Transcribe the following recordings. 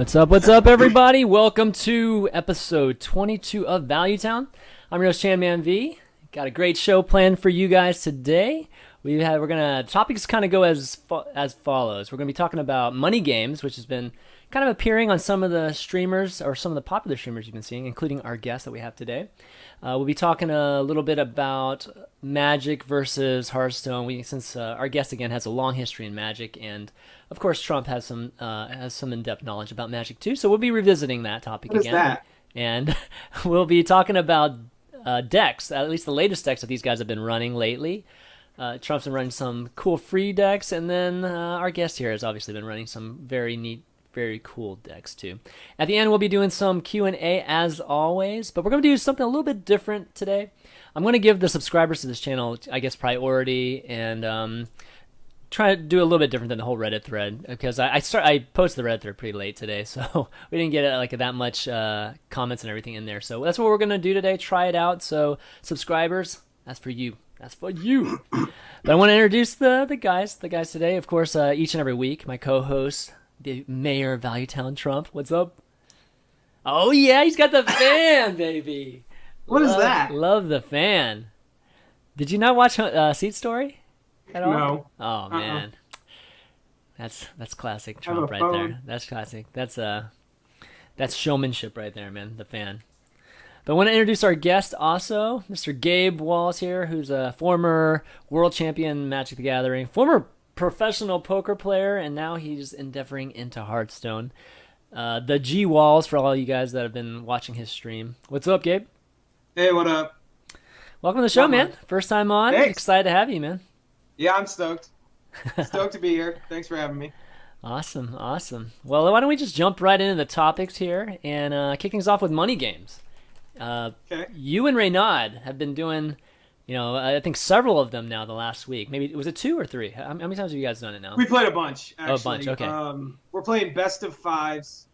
What's up, everybody? Welcome to episode 22 of Value Town. I'm your host, ChanManV. Got a great show planned for you guys today. Topics kind of go as follows. We're gonna be talking about money games, which has been kind of appearing on some of the streamers or some of the popular streamers you've been seeing, including our guest that we have today. We'll be talking a little bit about Magic versus Hearthstone. Since our guest again has a long history in Magic, and of course Trump has some in-depth knowledge about Magic too. So we'll be revisiting that topic What is again, that? and we'll be talking about decks, at least the latest decks that these guys have been running lately. Trump's been running some cool free decks, and then our guest here has obviously been running some very neat, very cool decks too. At the end, we'll be doing some Q&A as always, but we're going to do something a little bit different today. I'm going to give the subscribers to this channel, I guess, priority, and try to do a little bit different than the whole Reddit thread, because I posted the Reddit thread pretty late today, so we didn't get like that much comments and everything in there. So that's what we're going to do today. Try it out. So subscribers, that's for you. That's for you. But I want to introduce the guys today. Of course, each and every week, my co-host, the mayor of Value Town, Trump. What's up? Oh yeah, he's got the fan, baby. What is that? Love the fan. Did you not watch Seat Story at all? No. Oh man, that's classic I have Trump a right phone. there. That's classic. That's showmanship right there, man. The fan. But I want to introduce our guest also, Mr. TheGWalls here, who's a former world champion Magic the Gathering, former professional poker player, and now he's endeavoring into Hearthstone. TheGWalls, for all you guys that have been watching his stream. What's up, Gabe? Hey, what up? Welcome to the show, Not man. much. First time on. Thanks. Excited to have you, man. Yeah, I'm stoked. Stoked to be here. Thanks for having me. Awesome. Well, why don't we just jump right into the topics here and kick things off with money games. Okay. You and Renaud have been doing, I think several of them now the last week. Maybe, was it 2 or 3? How many times have you guys done it now? We played a bunch, Oh, actually. a bunch, okay. We're playing best of 5s,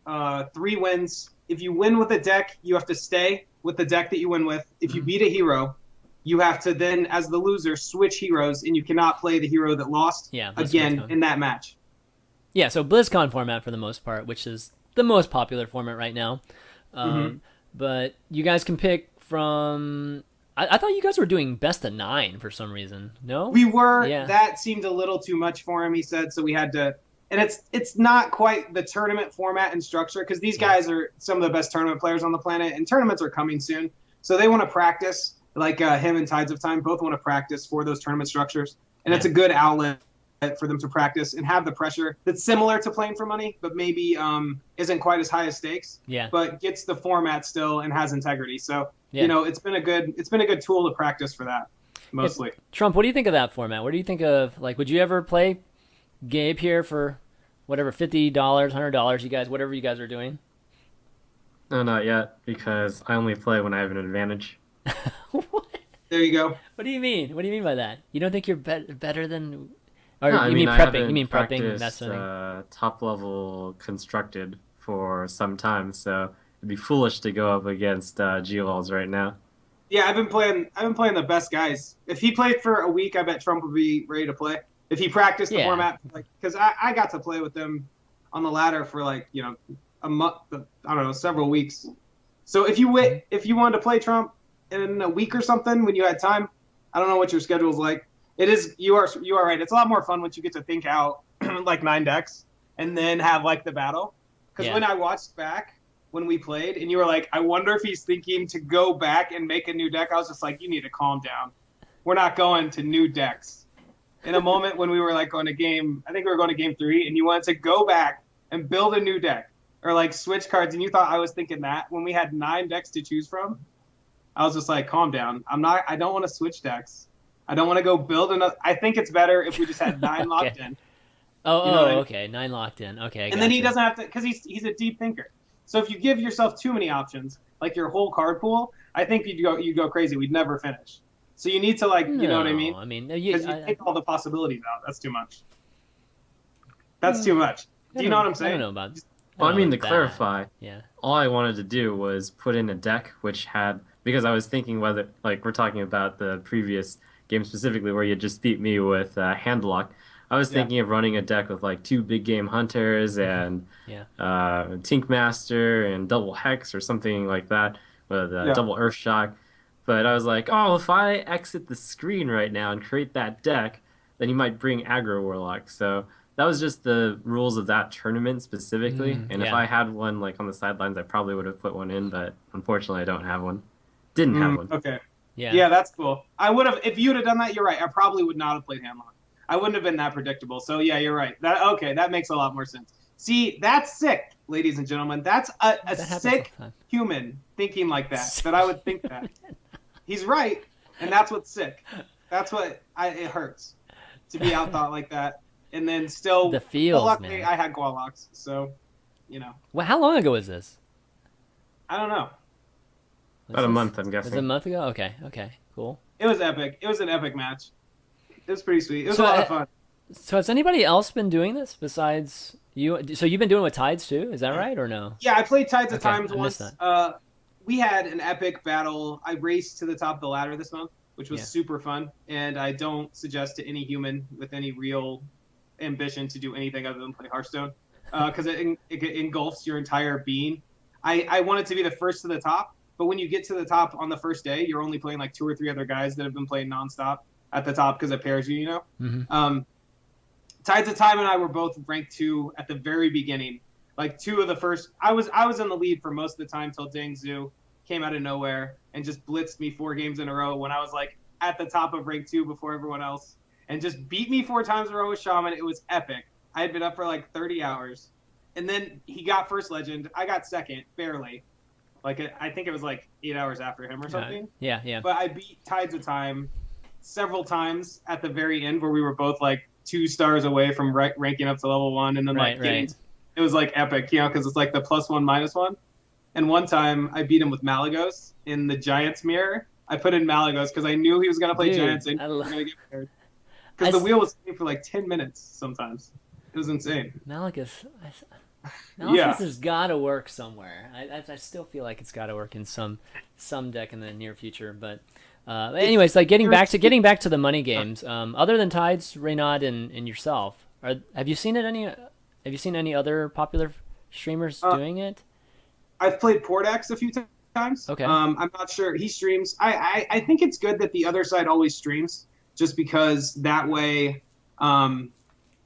3 wins. If you win with a deck, you have to stay with the deck that you win with. If you beat a hero, you have to then, as the loser, switch heroes, and you cannot play the hero that lost that's again BlizzCon. in that match. Yeah, so BlizzCon format for the most part, which is the most popular format right now. But you guys can pick from... I thought you guys were doing best of 9 for some reason. No? We were. Yeah. That seemed a little too much for him, he said, so we had to... And it's not quite the tournament format and structure, because these guys are some of the best tournament players on the planet, and tournaments are coming soon. So they want to practice, like him and Tides of Time both want to practice for those tournament structures. And it's a good outlet for them to practice and have the pressure that's similar to playing for money, but maybe isn't quite as high as stakes. Yeah. But gets the format still and has integrity. So Yeah. it's been a good tool to practice for that, mostly. Trump, what do you think of that format? What do you think of, would you ever play Gabe here for whatever, $50, $100, you guys, whatever you guys are doing? No, not yet, because I only play when I have an advantage. What? There you go. What do you mean? What do you mean by that? You don't think you're better than... Or No, I you mean, mean I prepping? haven't You mean prepping? practiced, That's the thing. top level constructed for some time, so it'd be foolish to go up against TheGWalls right now. Yeah, I've been playing the best guys. If he played for a week, I bet Trump would be ready to play. If he practiced the Yeah. format, because I got to play with them on the ladder for a month, I don't know, several weeks. So if you wanted to play Trump in a week or something when you had time, I don't know what your schedule's like. It is you are right. It's a lot more fun once you get to think out like 9 decks and then have the battle. Because when I watched back when we played and you were like, I wonder if he's thinking to go back and make a new deck, I was just like, you need to calm down. We're not going to new decks. In a moment when we were going to game, I think we were going to game 3, and you wanted to go back and build a new deck or switch cards, and you thought I was thinking that when we had 9 decks to choose from, I was just like, calm down. I don't want to switch decks. I don't want to go build another. I think it's better if we just had 9 locked in. Okay. 9 locked in. Okay. And then he gotcha. doesn't have to, because he's a deep thinker. So if you give yourself too many options, like your whole card pool, I think you'd go crazy. We'd never finish. So you need to you know what I mean? I mean, Because you take all the possibilities out. That's too much. That's too much. Do you know what I'm I saying? don't know about. Well, I mean, to about that. clarify, Yeah. all I wanted to do was put in a deck which had, because I was thinking whether, we're talking about the previous game specifically where you just beat me with hand lock. I was Yeah. thinking of running a deck with like two big game hunters Hmm. and Yeah. Tink Master and double Hex or something like that with Yeah. double Earth Shock. But I was like, oh, if I exit the screen right now and create that deck, then he might bring Aggro Warlock. So that was just the rules of that tournament specifically. And if Yeah. I had one like on the sidelines, I probably would have put one in, but unfortunately, I don't have one. Didn't have one. Okay. Yeah. Yeah, that's cool. I would have if you would have done that. You're right. I probably would not have played Handlock. I wouldn't have been that predictable. So yeah, you're right. That okay. That makes a lot more sense. See, that's sick, ladies and gentlemen. That's a That happens all sick the time. human thinking like that. That I would think that. He's right, and that's what's sick. That's what it hurts to be outthought like that, and then The still. But feels, luckily, man. I had Gwallox, so you know. Well, how long ago was this? I don't know. Was About a this month, I'm was it a guessing. month ago? Okay. Okay. Cool. It was epic. It was an epic match. It was pretty sweet. It was a So, lot of fun. so has anybody else been doing this besides you? So you've been doing it with Tides too? Is that right or no? Yeah, I played Tides of Okay, Times I missed once. that. We had an epic battle. I raced to the top of the ladder this month, which was Yeah. super fun. And I don't suggest to any human with any real ambition to do anything other than play Hearthstone, because it engulfs your entire being. I wanted to be the first to the top, but when you get to the top on the first day, you're only playing like two or three other guys that have been playing nonstop at the top because it pairs you, you know. Hmm. Tides of Time and I were both ranked two at the very beginning. Like two of the first, I was in the lead for most of the time till Dang Zhu came out of nowhere and just blitzed me 4 games in a row when I was like at the top of rank two before everyone else, and just beat me 4 times in a row with Shaman. It was epic. I had been up for like 30 hours, and then he got first legend. I got second, barely. Like I think it was like 8 hours after him or something. Yeah. Yeah. But I beat Tides of Time several times at the very end where we were both like 2 stars away from ranking up to level one, and then Right. like getting Right. it was like epic, you know, because it's like the +1 -1. And one time I beat him with Malagos in the Giants mirror. I put in Malagos because I knew he was gonna play Dude, Giants and I, we were lo- gonna get paired. I Because the wheel was spinning for like 10 minutes sometimes. It was insane. Malachus. Yeah. Malachus has got to work somewhere. I still feel like it's got to work in some deck in the near future. But It's anyways, like getting back to irritating. the money games. Other than Tides, Reynad, and yourself, have you seen it any? Have you seen any other popular streamers Uh, doing it? I've played Portax a few times. Okay, I'm not sure he streams. I think it's good that the other side always streams, just because that way,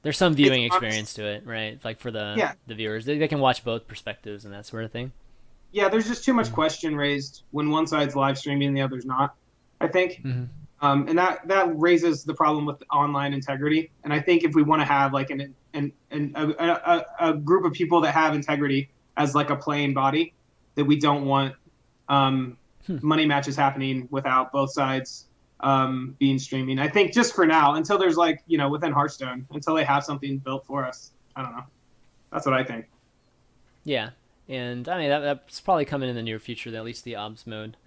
there's some it's viewing honest. experience to it, right? Like for Yeah, the viewers, they can watch both perspectives and that sort of thing. yeah. There's just too much Mm-hmm. question raised when one side's live streaming and the other's not. I think. Mm-hmm. And that raises the problem with online integrity. And I think if we want to have like a group of people that have integrity as like a playing body, that we don't want money matches happening without both sides being streaming. I think just for now, until there's like within Hearthstone, until they have something built for us. I don't know. That's what I think. Yeah, and I mean that's probably coming in the near future. At least the obs mode.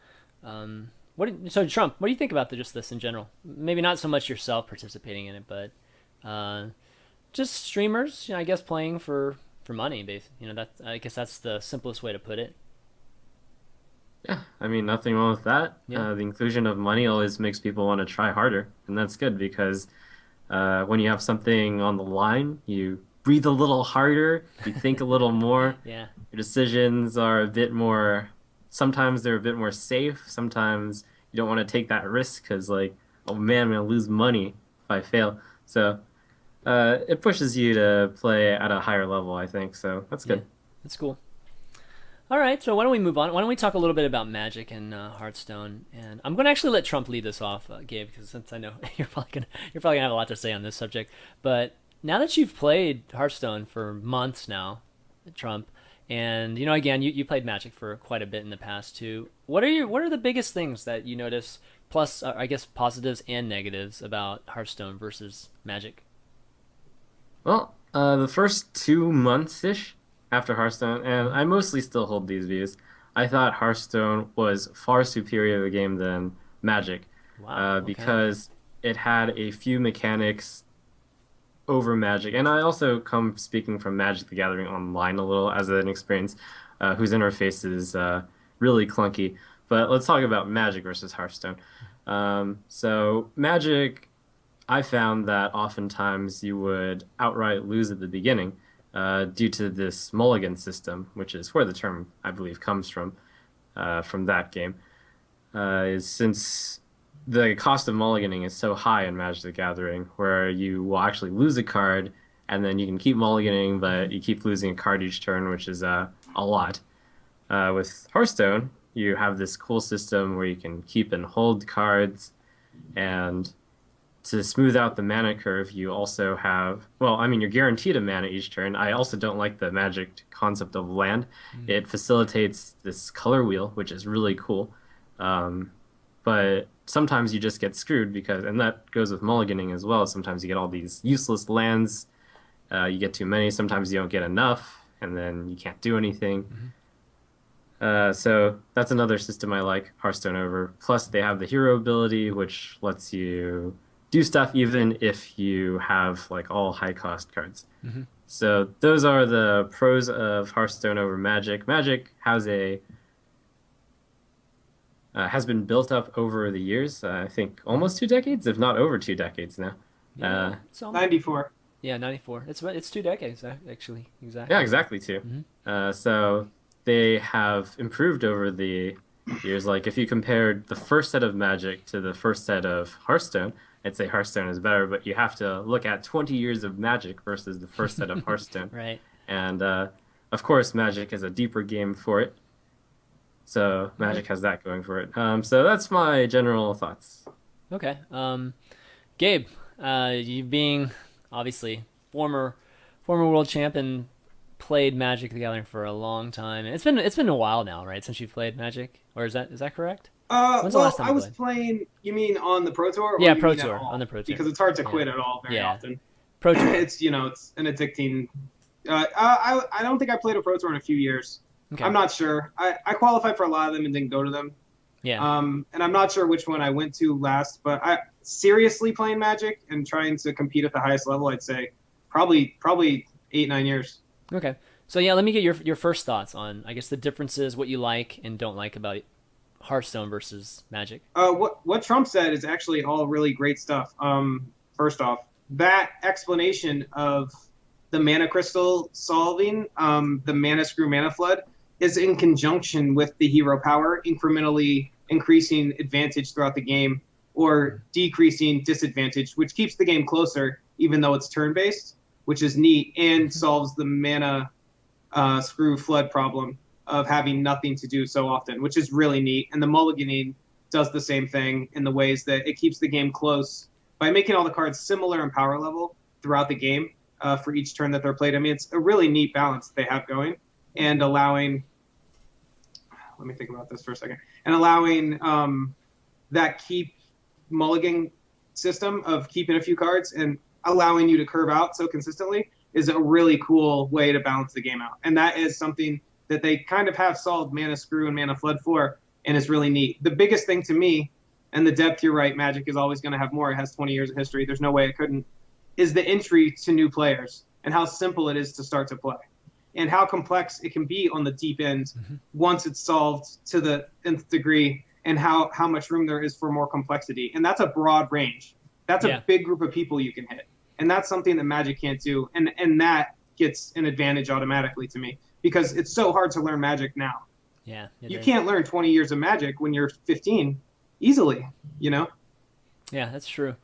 So Trump, what do you think about just this in general? Maybe not so much yourself participating in it, but uh, just streamers. I guess playing for money. That I guess that's the simplest way to put it. Yeah, I mean, nothing wrong with that. Yeah. The inclusion of money always makes people want to try harder, and that's good because when you have something on the line, you breathe a little harder, you think a little more. Yeah. Your decisions are a bit more, sometimes they're a bit more safe. Sometimes you don't want to take that risk because, like, oh man, I'm going to lose money if I fail. So it pushes you to play at a higher level, I think. So that's Yeah. good. That's cool. All right, so why don't we move on? Why don't we talk a little bit about Magic and Hearthstone? And I'm going to actually let Trump lead this off, Gabe, because since I know you're probably gonna have a lot to say on this subject. But now that you've played Hearthstone for months now, Trump, and again, you played Magic for quite a bit in the past too. What are the biggest things that you notice? Plus, I guess positives and negatives about Hearthstone versus Magic. Well, the first 2 months ish after Hearthstone, and I mostly still hold these views. I thought Hearthstone was far superior to the game than Magic, Wow. Okay. because it had a few mechanics over Magic, and I also come speaking from Magic: The Gathering Online a little as an experience, whose interface is really clunky. But let's talk about Magic versus Hearthstone. So Magic, I found that oftentimes you would outright lose at the beginning due to this mulligan system, which is where the term, I believe, comes from that game. Is since the cost of mulliganing is so high in Magic the Gathering, where you will actually lose a card and then you can keep mulliganing, but you keep losing a card each turn, which is a lot. With Hearthstone, you have this cool system where you can keep and hold cards, and to smooth out the mana curve, you also have, well, I mean, you're guaranteed a mana each turn. I also don't like the Magic concept of land. It facilitates this color wheel, which is really cool. Um, but sometimes you just get screwed because, and that goes with mulliganing as well. Sometimes you get all these useless lands. You get too many. Sometimes you don't get enough, and then you can't do anything. So that's another system I like Hearthstone over. Plus, they have the hero ability, which lets you do stuff even if you have like all high cost cards. So those are the pros of Hearthstone over Magic. Magic has been built up over the years. I think almost 2 decades, if not over 2 decades now. Yeah, Uh, it's almost, 94. yeah, 94. It's 2 decades actually, yeah, exactly. exactly too. So they have improved over the years. Like if you compared the first set of Magic to the first set of Hearthstone, I'd say Hearthstone is better, but you have to look at 20 years of Magic versus the first set of Hearthstone. Right. And of course, Magic is a deeper game for it. So Okay. Magic has that going for it. So that's my general thoughts. Okay. Gabe, you being obviously former world champion, played Magic the Gathering for a long time. It's been a while now, right? Since you've played Magic, or is that correct? When's the last Well, time I you was played? playing. You mean on the Pro Tour, or Yeah, you Pro mean at Tour, on all? the Pro Tour. Because it's hard to Yeah, quit at all very yeah, often. Pro Tour. It's an addicting. I don't think I played a Pro Tour in a few years. Okay. I'm not sure. I qualified for a lot of them and didn't go to them. Yeah. And I'm not sure which one I went to last. But I seriously playing Magic and trying to compete at the highest level, I'd say probably 8 9 years. Okay. So yeah, let me get your first thoughts on, I guess, the differences, what you like and don't like about Hearthstone versus Magic. What Trump said is actually all really great stuff. First off, that explanation of the mana crystal solving, the mana screw mana flood, is in conjunction with the hero power incrementally increasing advantage throughout the game or decreasing disadvantage, which keeps the game closer even though it's turn based, which is neat and solves the mana screw flood problem of having nothing to do so often, which is really neat. And the mulliganing does the same thing in the ways that it keeps the game close by making all the cards similar in power level throughout the game for each turn that they're played. I mean, it's a really neat balance they have going, and allowing. Let me think about this for a second. And allowing that keep mulligan system of keeping a few cards and allowing you to curve out so consistently is a really cool way to balance the game out. And that is something that they kind of have solved mana screw and mana flood for, and it's really neat. The biggest thing to me, and the depth, you're right, Magic is always going to have more. It has 20 years of history. There's no way it couldn't, is the entry to new players and how simple it is to start to play and how complex it can be on the deep end once it's solved to the nth degree, and how much room there is for more complexity. And that's a broad range. That's Yeah. a big group of people you can hit. And that's something that Magic can't do. And that gets an advantage automatically to me because it's so hard to learn Magic now. Yeah. You can't learn 20 years of Magic when you're 15 easily, you know? Yeah, that's true.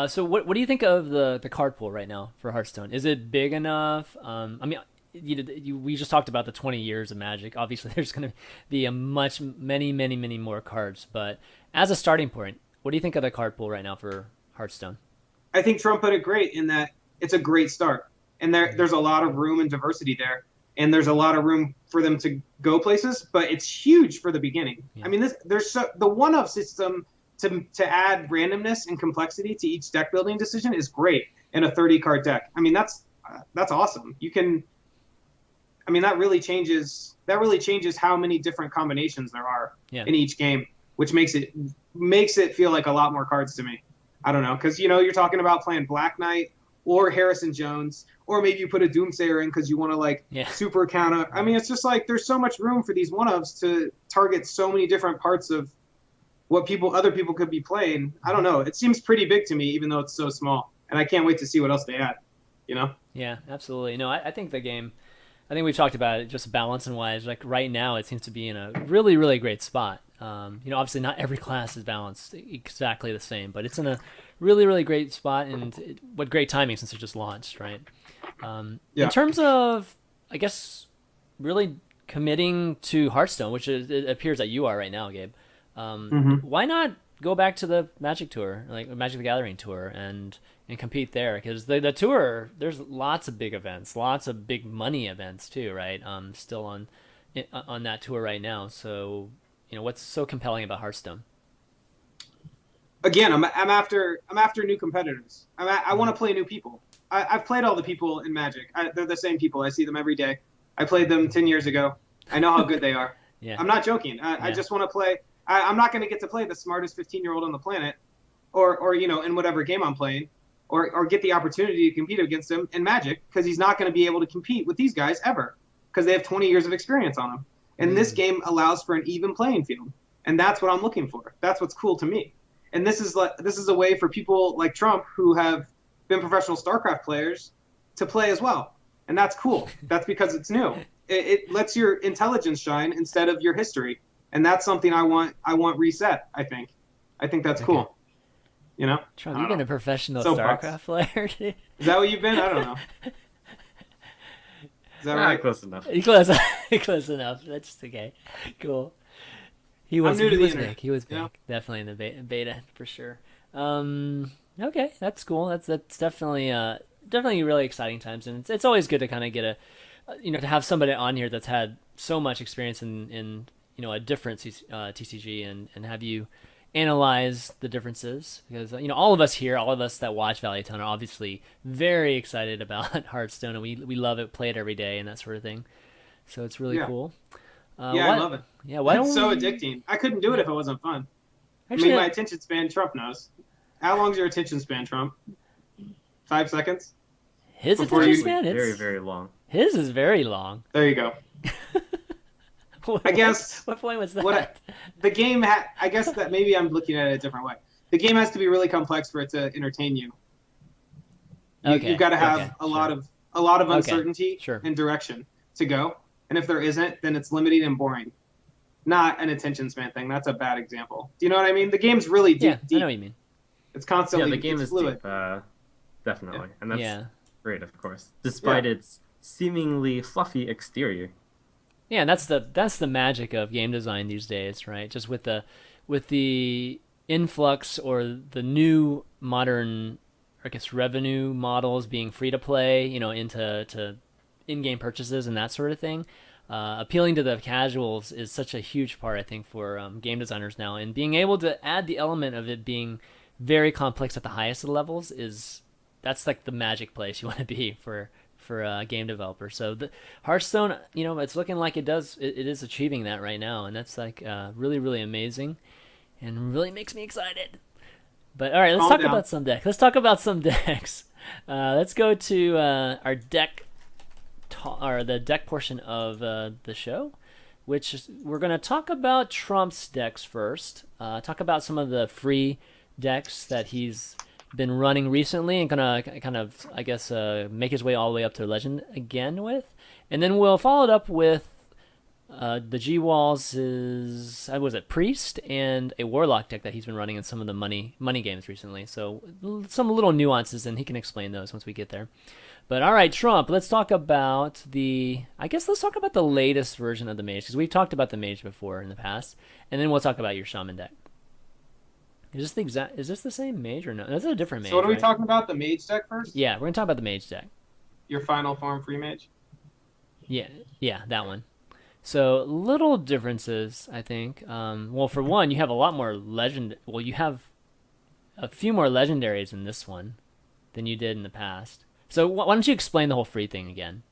So what do you think of the card pool right now for Hearthstone? Is it big enough? I mean, we just talked about the 20 years of Magic. Obviously, there's going to be many more cards. But as a starting point, what do you think of the card pool right now for Hearthstone? I think Trump put it great in that it's a great start. And there's a lot of room and diversity there. And there's a lot of room for them to go places, but it's huge for the beginning. Yeah. I mean, the one-of system to add randomness and complexity to each deck building decision is great in a 30-card deck. I mean, that's awesome. That really changes how many different combinations there are in each game, which makes it feel like a lot more cards to me. I don't know, because you're talking about playing Black Knight or Harrison Jones, or maybe you put a Doomsayer in because you want to super counter. I mean, it's just like there's so much room for these one-ofs to target so many different parts of what other people could be playing. I don't know. It seems pretty big to me, even though it's so small. And I can't wait to see what else they add. You know? Yeah, absolutely. No, I think the game. I think we've talked about it just balance and wise. Like right now, it seems to be in a really, really great spot. Obviously, not every class is balanced exactly the same, but it's in a really, really great spot. And what great timing since it just launched, right? In Yeah. terms of, I guess, really committing to Hearthstone, which it appears that you are right now, Gabe. Hmm. Why not go back to the Magic Tour, like Magic the Gathering Tour, and compete there? Because the tour, there's lots of big events, lots of big money events too, right? Still on that tour right now. So, what's so compelling about Hearthstone? Again, I'm after new competitors. I want to play new people. I've played all the people in Magic. They're the same people. I see them every day. I played them 10 years ago. I know how good they are. Yeah, I'm not joking. I yeah. just want to play. I'm not going to get to play the smartest 15-year-old on the planet, or in whatever game I'm playing, or get the opportunity to compete against him in Magic because he's not going to be able to compete with these guys ever because they have 20 years of experience on them. And this game allows for an even playing field, and that's what I'm looking for. That's what's cool to me. And this is a way for people like Trump who have been professional StarCraft players to play as well, and that's cool. That's because it's new. It lets your intelligence shine instead of your history, and that's something I want. I want reset. I think that's Okay. cool. You know, Trump, I you've don't been know. a professional Soapbox. StarCraft player, dude. Is that what you've been? I don't know. Is that Ah, right? close enough. Close, close enough. That's okay. Cool. He I'm was new to he the was big. internet. He was You know, big. Definitely in the beta for sure. Okay, that's cool. That's definitely really exciting times, and it's always good to kind of get to have somebody on here that's had so much experience in a different TCG and have you analyze the differences because all of us here, all of us that watch Valley Town are obviously very excited about Hearthstone and we love it, play it every day and that sort of thing. So it's really yeah, cool. yeah, I What? love it. Yeah. Why It's don't so we? addicting. I couldn't do it Yeah. if it wasn't fun. I Actually, mean, my attention span, Trump knows. How long's your attention span, Trump? 5 seconds his before attention you. span, Very, it's very long. his is very long. There you go. what, I what guess what point was what that? the game. I guess that maybe I'm looking at it a different way. The game has to be really complex for it to entertain you. You've Okay. got to Okay. have a Sure. lot of Okay. uncertainty Sure. and direction to go. And if there isn't, then it's limiting and boring. Not an attention span thing. That's a bad example. Do you know what I mean? The game's really Yeah, deep. I know Deep. what you mean. It's Yeah, constantly. the game It's is fluid. deep, definitely, and that's Yeah. great, of course, Yeah. despite its seemingly fluffy exterior. Yeah, and that's the magic of game design these days, right? Just with the influx or the new modern, I guess, revenue models being free to play, into in-game purchases and that sort of thing. Appealing to the casuals is such a huge part, I think, for game designers now, and being able to add the element of it being very complex at the highest of the levels is that's like the magic place you want to be for a game developer. So the Hearthstone, it's looking like it is achieving that right now, and that's like really really amazing, and really makes me excited. But all right, let's Calm talk down. about some decks. Let's talk about some decks. Let's go to our or the deck portion of the show, which we're going to talk about Trump's decks first. Talk about some of the free decks that he's been running recently and gonna kind of, I guess, make his way all the way up to Legend again with, and then we'll follow it up with the G-Walls is was it Priest and a Warlock deck that he's been running in some of the money games recently. So some little nuances, and he can explain those once we get there. But all right, Trump. Let's talk about let's talk about the latest version of the Mage because we've talked about the Mage before in the past, and then we'll talk about your Shaman deck. Is this the same Mage or no? This is a different Mage. So what are we right? talking about? The mage deck first? Yeah, we're gonna talk about the Mage deck. Your final form free mage? Yeah, yeah, that one. So little differences, I think. Well, for one, you have a lot more legend. Well, you have a few more legendaries in this one than you did in the past. So why don't you explain the whole free thing again,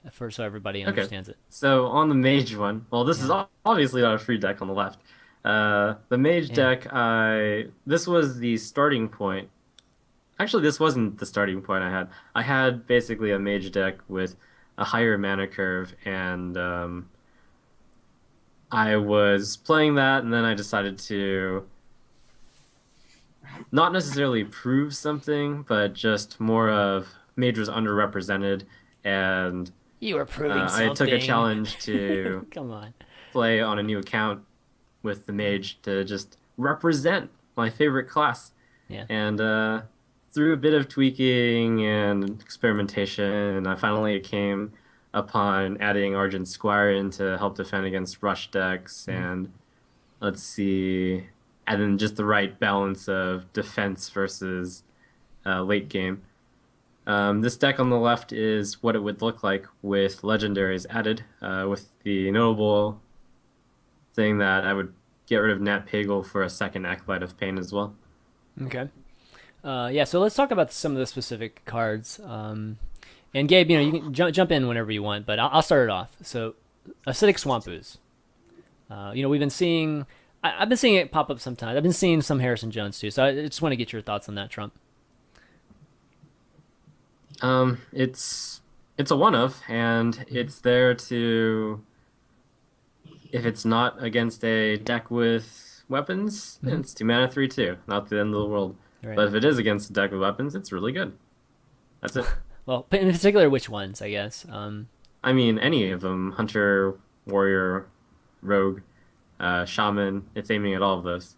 so everybody Okay, understands it? so on the mage one, well, this is Yeah, obviously not a free deck on the left. The mage yeah. deck, this was the starting point. Actually, this wasn't the starting point I had. I had basically a mage deck with a higher mana curve, and I was playing that, and then I decided to not necessarily prove something, but just more of Mage was underrepresented, and You were proving I took a something. challenge to Come on. play on a new account with the Mage to just represent my favorite class. Yeah. And through a bit of tweaking and experimentation, I finally came upon adding Argent Squire in to help defend against rush decks, Mhm. and let's see, and then just the right balance of defense versus late game. This deck on the left is what it would look like with legendaries added, with the notable thing that I would get rid of Nat Pagel for a second Acolyte of Pain as well. Okay. Yeah, so let's talk about some of the specific cards. And Gabe, you can jump in whenever you want, but I'll start it off. So, acidic swamp ooze. We've been seeing. I've been seeing it pop up sometimes. I've been seeing some Harrison Jones too. So I just want to get your thoughts on that, Trump. It's a one of, and it's there to if it's not against a deck with weapons, then Mm-hmm. it's 2 mana 3/2, not the end of the world. Right. But if it is against a deck with weapons, it's really good. That's it. Well, in particular, which ones? I guess. I mean, any of them, Hunter, Warrior, Rogue, Shaman, it's aiming at all of those.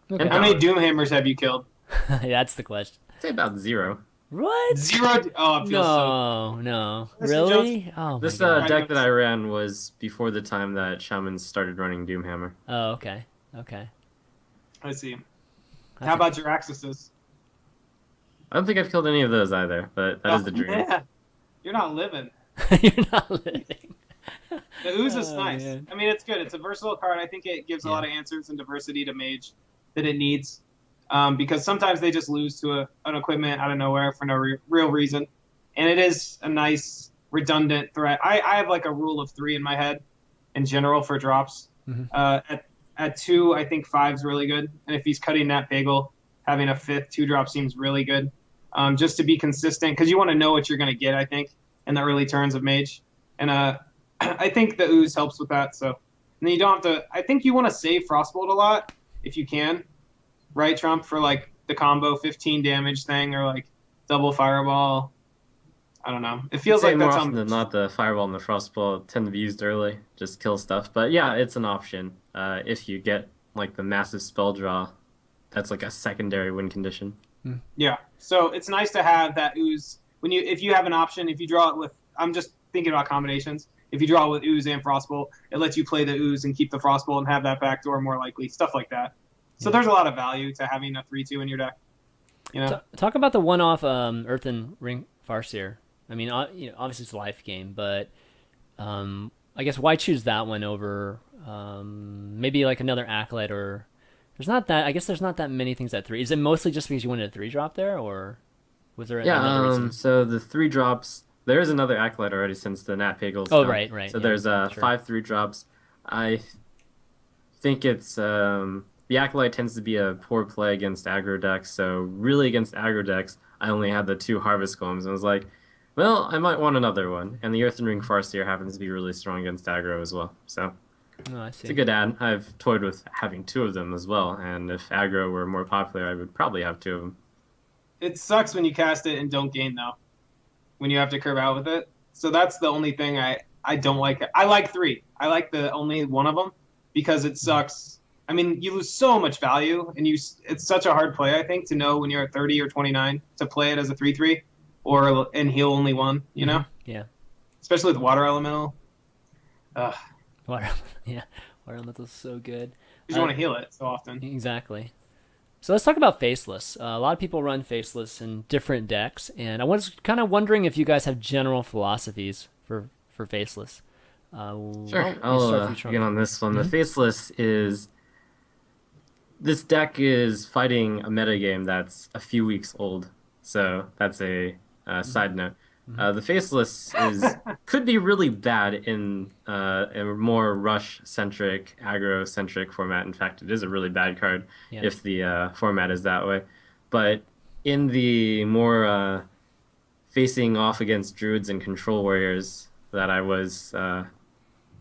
And Okay. How many Paladin. Doomhammers have you killed? That's the question. I'd say about 0. What? Zero. Oh, it feels so. No, no. Harrison Jones. Really? Oh my This god. deck that I ran was before the time that Shamans started running Doomhammer. Oh, okay. Okay. Let's see. That's How about Jiraxisus? I don't think I've killed any of those either, but that is the dream. Yeah. You're not living. You're not living. The ooze is Oh, nice. man. I mean, it's good. It's a versatile card. I think it gives a Yeah. lot of answers and diversity to Mage that it needs. Because sometimes they just lose to an equipment out of nowhere for no real reason. And it is a nice, redundant threat. I have like a rule of 3 in my head in general for drops. Mhm. At 2, I think 5's really good. And if he's cutting that bagel, having a 5th 2-drop seems really good. Just to be consistent, because you want to know what you're going to get, I think, in the early turns of Mage. And I think the ooze helps with that. So, and then you don't have to. I think you want to save Frostbolt a lot if you can, right, Trump, for like the combo 15 damage thing or like double fireball. I don't know. It feels I'd say like more that's often than not, the Fireball and the Frostball tend to be used early, just kill stuff. But yeah, it's an option. If you get like the massive spell draw, that's like a secondary win condition. Yeah. So it's nice to have that ooze when if you have an option, if you draw it with. I'm just thinking about combinations. If you draw it with ooze and frostbolt, it lets you play the ooze and keep the frostbolt and have that backdoor more likely. Stuff like that. So there's a lot of value to having a 3/2 in your deck. You know. Talk about the one-off Earthen Ring Farseer. I mean, obviously it's a life game, but I guess why choose that one over maybe like another Acolyte or there's not that. I guess there's not that many things at 3. Is it mostly just because you wanted a 3-drop there, or was there Yeah, another reason? so the 3 drops, there is another Acolyte already since the Nat Pagel's Oh, come. right. So Yeah, there's sure. 5 3 drops. I think it's the Acolyte tends to be a poor play against aggro decks. So really against aggro decks, I only had the 2 Harvest Golems and was like, well, I might want another one. And the Earthen Ring Farseer happens to be really strong against aggro as well. So Oh, I it's a see. good add. I've toyed with having 2 of them as well. And if aggro were more popular, I would probably have 2 of them. It sucks when you cast it and don't gain though. When you have to curve out with it. So that's the only thing I don't like. I like 3. I like the only one of them because it sucks. I mean, you lose so much value, and it's such a hard play. I think to know when you're at 30 or 29 to play it as a 3/3 and heal only 1. You know, Yeah. especially with Water Elemental. Water. Yeah. Water Elemental's so good. Because you want to heal it so often. Exactly. So let's talk about Faceless. A lot of people run Faceless in different decks, and I was kind of wondering if you guys have general philosophies for Faceless. Sure, I'll start I'll with you, Trump. begin on this one. The Faceless is this deck is fighting a metagame that's a few weeks old, so that's a side note. The Faceless could be really bad in a more rush-centric, aggro-centric format. In fact, it is a really bad card Yeah. if the format is that way. But in the more facing off against druids and control warriors that I was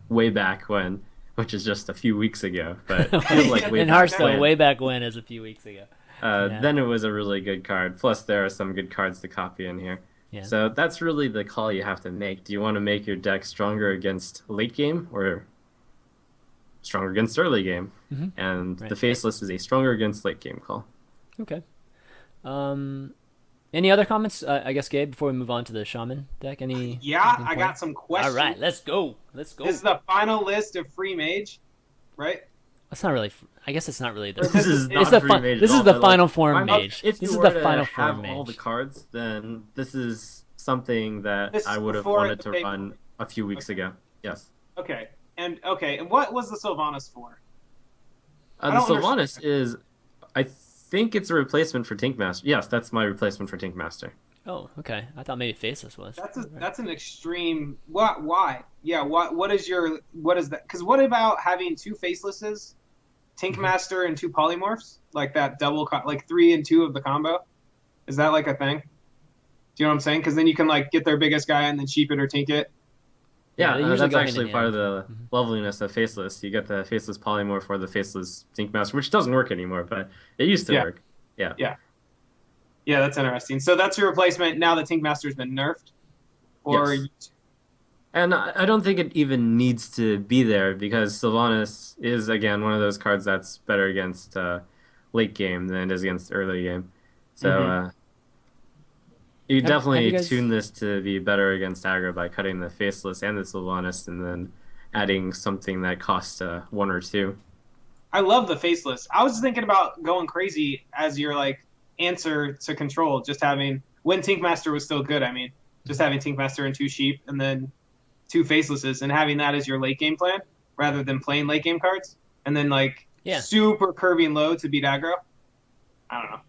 way back when, which is just a few weeks ago, but it feels like way In back Hearthstone, when. way back when, as a few weeks ago. Yeah. then it was a really good card. Plus, there are some good cards to copy in here. Yeah. So that's really the call you have to make. Do you want to make your deck stronger against late game or stronger against early game? Hmm. And the Right. Faceless is a stronger against late game call. Okay. Um, any other comments? I guess Gabe, before we move on to the Shaman deck, Yeah, anything I point? got some All questions. right, let's go. Let's go. This is the final list of free mage, right? That's not really. I guess it's not really the. Or This is It's not the free mage this at is all, the but, final like, form mage. if This you is were the to final have form all the mage. cards, then this is something that This I is would have before wanted the to paper. run a few weeks Okay. ago. Yes. And what was the Sylvanas for? I The don't Sylvanas understand. is, I think it's a replacement for Tinkmaster. Yes, that's my replacement for Tinkmaster. Oh, okay. I thought maybe Faceless was. Right. That's an extreme. What? Why? Yeah. What is that? Because what about having two facelesses, Tinkmaster and two polymorphs, like that like 3 and 2 of the combo? Is that like a thing? Do you know what I'm saying? Because then you can like get their biggest guy and then cheap it or tink it. Yeah, Yeah, they usually that's go hand in actually part of hand. the Mhm. loveliness of Faceless. You get the Faceless Polymorph or the Faceless Tinkmaster, which doesn't work anymore, but it used to Yeah. work. Yeah. Yeah. Yeah. That's interesting. So that's your replacement now that Tinkmaster's been nerfed, or Yes. And I don't think it even needs to be there because Sylvanas is, again, one of those cards that's better against late game than it is against early game. So Mhm. you Have you definitely guys? tune this to be better against aggro by cutting the Faceless and the Sylvanas and then adding something that costs 1 or 2. I love the faceless. I was thinking about going crazy as your like answer to control, just having when Tinkmaster was still good. I mean, just having Tinkmaster and two sheep and then two facelesses and having that as your late game plan rather than playing late game cards and then like Yeah. super curving low to beat aggro. I don't know.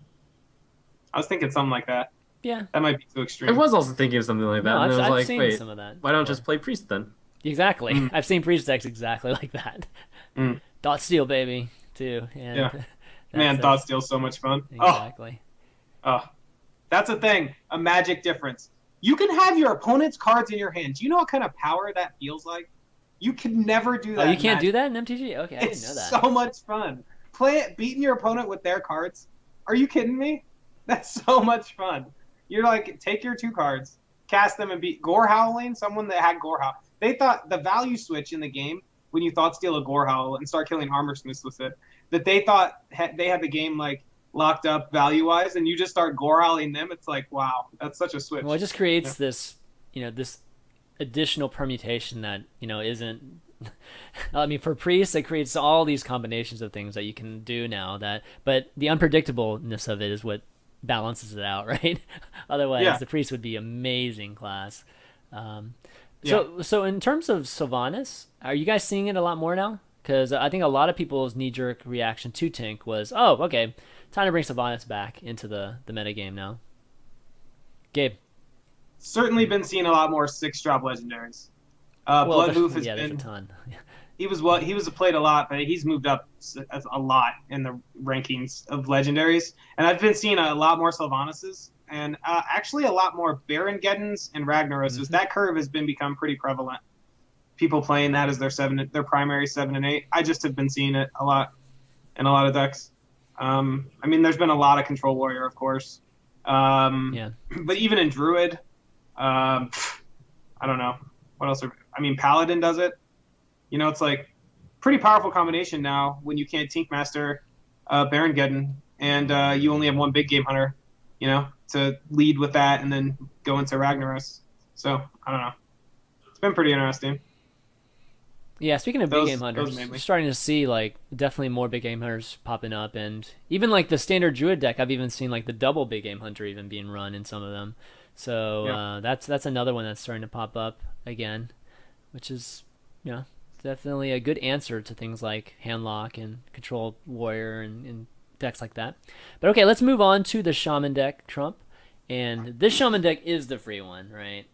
I was thinking something like that. Yeah. That might be too I extreme. was also thinking of something like that, No, and I was I've like, seen wait, some of that why don't before. just play Priest then? Exactly. Mm. I've seen priest decks exactly like that. Mm. Dot steel baby too, and Yeah. Man, Thought Steal's so much fun. exactly. Oh, that's a thing. A magic difference. You can have your opponent's cards in your hand. Do you know what kind of power that feels like? You can never do Oh, that. you in can't do Magic. that in MTG? Okay, I didn't It's know that. so much fun. Play it, beating your opponent with their cards. Are you kidding me? That's so much fun. You're like, take your two cards, cast them, and beat Gore Howling. Someone that had Gore Howl. They thought the value switch in the game when you thought steal a Gore Howl and start killing armor smiths with it. That they thought they had the game like locked up value wise, and you just start Gore Howling them. It's like, wow, that's such a switch. Well, it just creates this, this additional permutation that isn't. I mean, for priests, it creates all these combinations of things that you can do now. But the unpredictableness of it is what balances it out, right? Otherwise, Yeah. the priest would be amazing class. Um, Yeah. so in terms of Sylvanas, are you guys seeing it a lot more now? Because I think a lot of people's knee-jerk reaction to Tink was, "Oh, okay, time to bring Sylvanas back into the metagame now." Gabe, Certainly been seeing a lot more 6-drop legendaries. well, Blood Hoof has yeah, there's a been ton. he was played a lot, but he's moved up a lot in the rankings of legendaries. And I've been seeing a lot more Sylvanases and actually a lot more Baron Geddons and Ragnaroses. Mhm. That curve has become pretty prevalent. People playing that as their primary 7 and 8. I just have been seeing it a lot in a lot of decks. I mean, there's been a lot of Control Warrior, of course, Yeah. but even in Druid, I don't know what else. I mean, Paladin does it. It's like pretty powerful combination now when you can't Tinkmaster Baron Geddon and you only have one big game hunter, to lead with that and then go into Ragnaros. So I don't know. It's been pretty interesting. Yeah, speaking of big Those- game hunters, those mainly. we're starting to see like definitely more big game hunters popping up, and even like the standard druid deck, I've even seen like the double big game hunter even being run in some of them. So Yeah. that's another one that's starting to pop up again, which is definitely a good answer to things like handlock and control warrior and decks like that. But okay, let's move on to the shaman deck, Trump, and this shaman deck is the free one, right?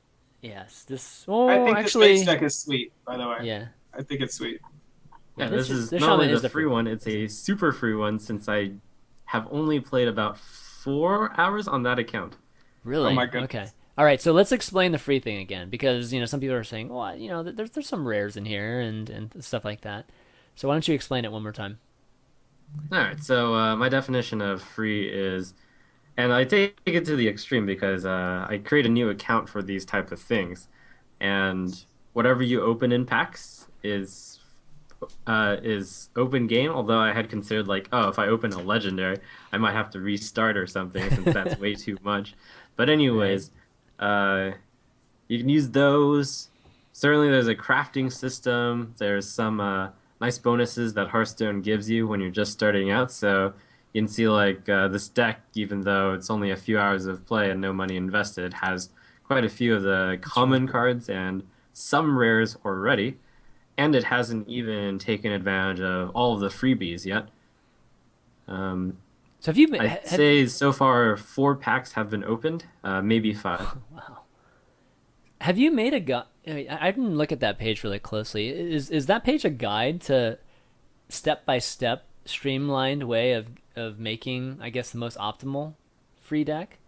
Yes, this. Oh, I think actually, this mage deck is sweet, by the way. yeah. I think it's sweet. Yeah, This this is this not only shaman is the the free free one, it's a super free one since I have only played about 4 hours on that account. Really? Oh my goodness. Okay. All right. So let's explain the free thing again, because some people are saying, well, there's some rares in here and stuff like that. So why don't you explain it one more time? All right, so my definition of free is, and I take it to the extreme because I create a new account for these type of things, and whatever you open in packs is open game. Although I had considered like, oh, if I open a legendary, I might have to restart or something since that's way too much. But Right. anyways, uh, you can use those. Certainly, there's a crafting system. There's some nice bonuses that Hearthstone gives you when you're just starting out. So you can see like this deck, even though it's only a few hours of play and no money invested, has quite a few of the That's really common cool. cards and some rares already. And it hasn't even taken advantage of all of the freebies yet. Um, So have you I'd have say so far 4 packs have been opened, maybe 5. wow. Have you made a guide? I didn't look at that page really closely. Is that page a guide to step by step streamlined way of making, I guess, the most optimal free deck?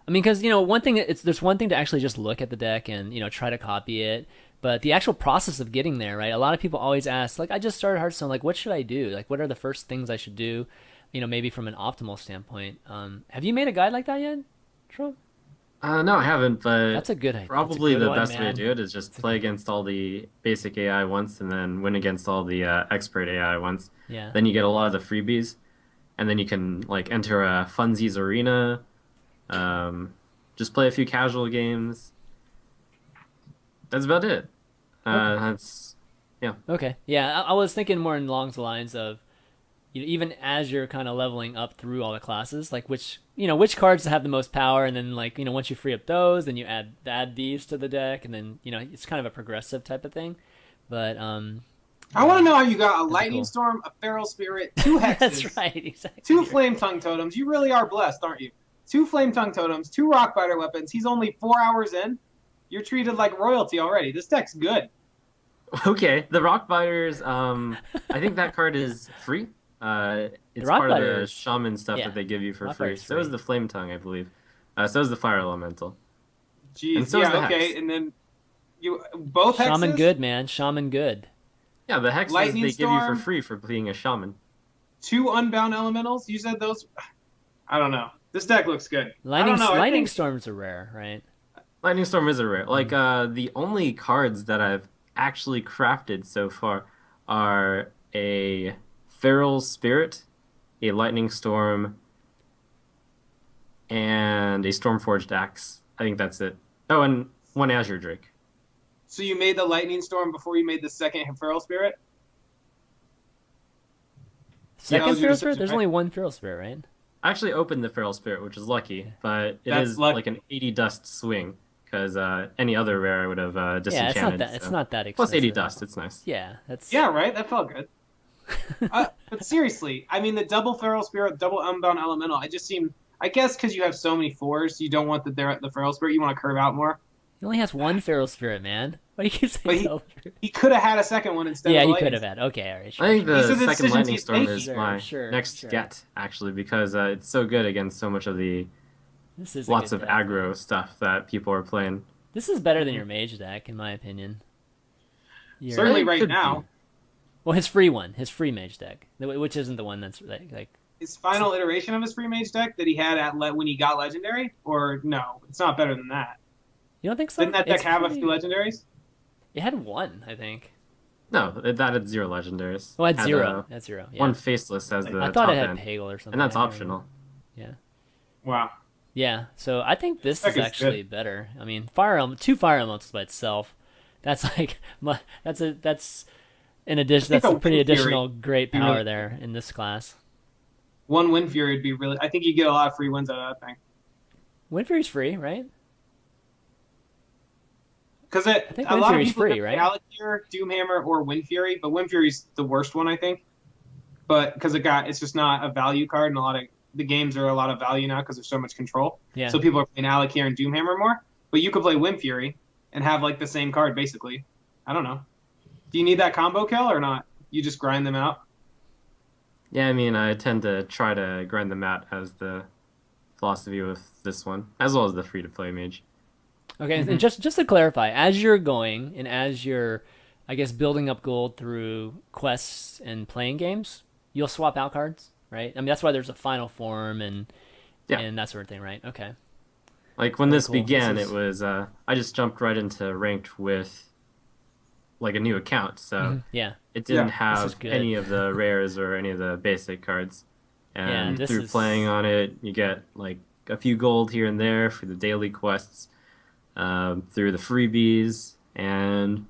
I mean, because one thing it's there's one thing to actually just look at the deck and try to copy it, but the actual process of getting there, right? A lot of people always ask, like, I just started Hearthstone, like, what should I do? Like, what are the first things I should do? Maybe from an optimal standpoint. Have you made a guide like that yet, Trump? No, I haven't, but That's a good idea. That's a probably good the one, best way to man. do it is just It's a play good one. against all the basic AI once and then win against all the expert AI once. Yeah. Then you get a lot of the freebies, and then you can like enter a funsies arena, um, just play a few casual games. That's about it. Okay. That's yeah. Okay. Yeah, I was thinking more along the lines of even as you're kind of leveling up through all the classes, like which cards have the most power, and then like once you free up those, then you add these to the deck, and then it's kind of a progressive type of thing. But I want yeah, to know how you got a that'd be lightning cool. storm, a feral spirit, two That's hexes, right, exactly. two flame tongue totems. You really are blessed, aren't you? Two flame tongue totems, two rock biter weapons. He's only 4 hours in. You're treated like royalty already. This deck's good. Okay, the Rock Biters. I think that card is free. The It's rock part of the biters, shaman stuff yeah, that they give you for rock free. biters So is free. the Flame Tongue, I believe. So is the Fire Elemental, and Jeez, so is yeah, the okay. Hex. And then you both Shaman hexes, good, man. Shaman good. Yeah, the Hexes lightning they give you for storm, free for being a shaman. two unbound elementals. You said those. I don't know. This deck looks good. I Lightning don't know. I lightning think storms are rare, right? Lightning Storm is a rare. Like Mm. the only cards that I've actually crafted so far are a Feral Spirit, a Lightning Storm, and a Stormforged Axe. I think that's it. Oh, and one Azure Drake. so. You made the lightning storm before you made the second feral spirit. That Yes. Second was your feral spirit. decision, There's right? only one feral spirit, right? I actually opened the Feral Spirit, which is lucky, but it That's is like lucky. an 80 dust swing because any other rare I would have Yeah, it's not disenchanted. that. It's So not that plus 80 expensive. dust, it's nice. Yeah, that's Yeah, right. That felt good. But seriously, I mean, the double feral spirit, double unbound elemental. I just seem. I guess because you have so many fours, you don't want the feral spirit. You want to curve out more. he only has one feral spirit, man. Why do you keep saying But double? he could have had a second one instead of Yeah, the he could lightning have storm. had. Okay, all right, I sure, think sure, These the are the second decisions Lightning he's Storm making. is sure, my sure, next sure. get actually because it's so good against so much of the This is a lots good of deck, aggro man. stuff that people are playing. This is better than Mhm. your mage deck, in my opinion. Certainly, Your It right could be. now, well, his free one, his free mage deck, which isn't the one that's like. his final iteration of his free mage deck that he had when he got legendary, or no, it's not better than that. You don't think Didn't so? that deck It's have a few pretty. legendaries? It had one, I think. No, that had 0 legendaries. Oh, at Had zero. At zero. one Yeah. Faceless as I the thought it top had end, Pagel or and something. I that's can't remember. optional. Yeah. Wow, Yeah. So I think this this deck is is actually good. better. I mean, two fire elementals by itself. That's like that's in I addition. think That's a a pretty Wind Fury additional great would be really power good. there in this class. One Wind Fury would be really. I think you get a lot of free wins out of that thing. Windfury's free, right? Because I think a lot of Windfury's people free, either play right? Alakir, Doomhammer, or Wind Fury, but Wind Fury's the worst one, I think. But because it's just not a value card, and a lot of the games are a lot of value now because there's so much control. Yeah. So people are playing Alakir and Doomhammer more. But you could play Wind Fury and have like the same card basically. I don't know. Do you need that combo kill or not? You just grind them out. Yeah, I mean, I tend to try to grind them out as the philosophy with this one, as well as the free to play mage. Okay, and Mm-hmm. just to clarify, as you're going and as you're, I guess, building up gold through quests and playing games, you'll swap out cards, right? I mean, that's why there's a final form Yeah. and that sort of thing, right? Okay, Like when very this cool. This began, it is was I just jumped right into ranked with like a new account, so yeah, it didn't Yeah. this is have good. any of the rares or any of the basic cards. Yeah, And this through playing is on it, you get like a few gold here and there for the daily quests, through the freebies, and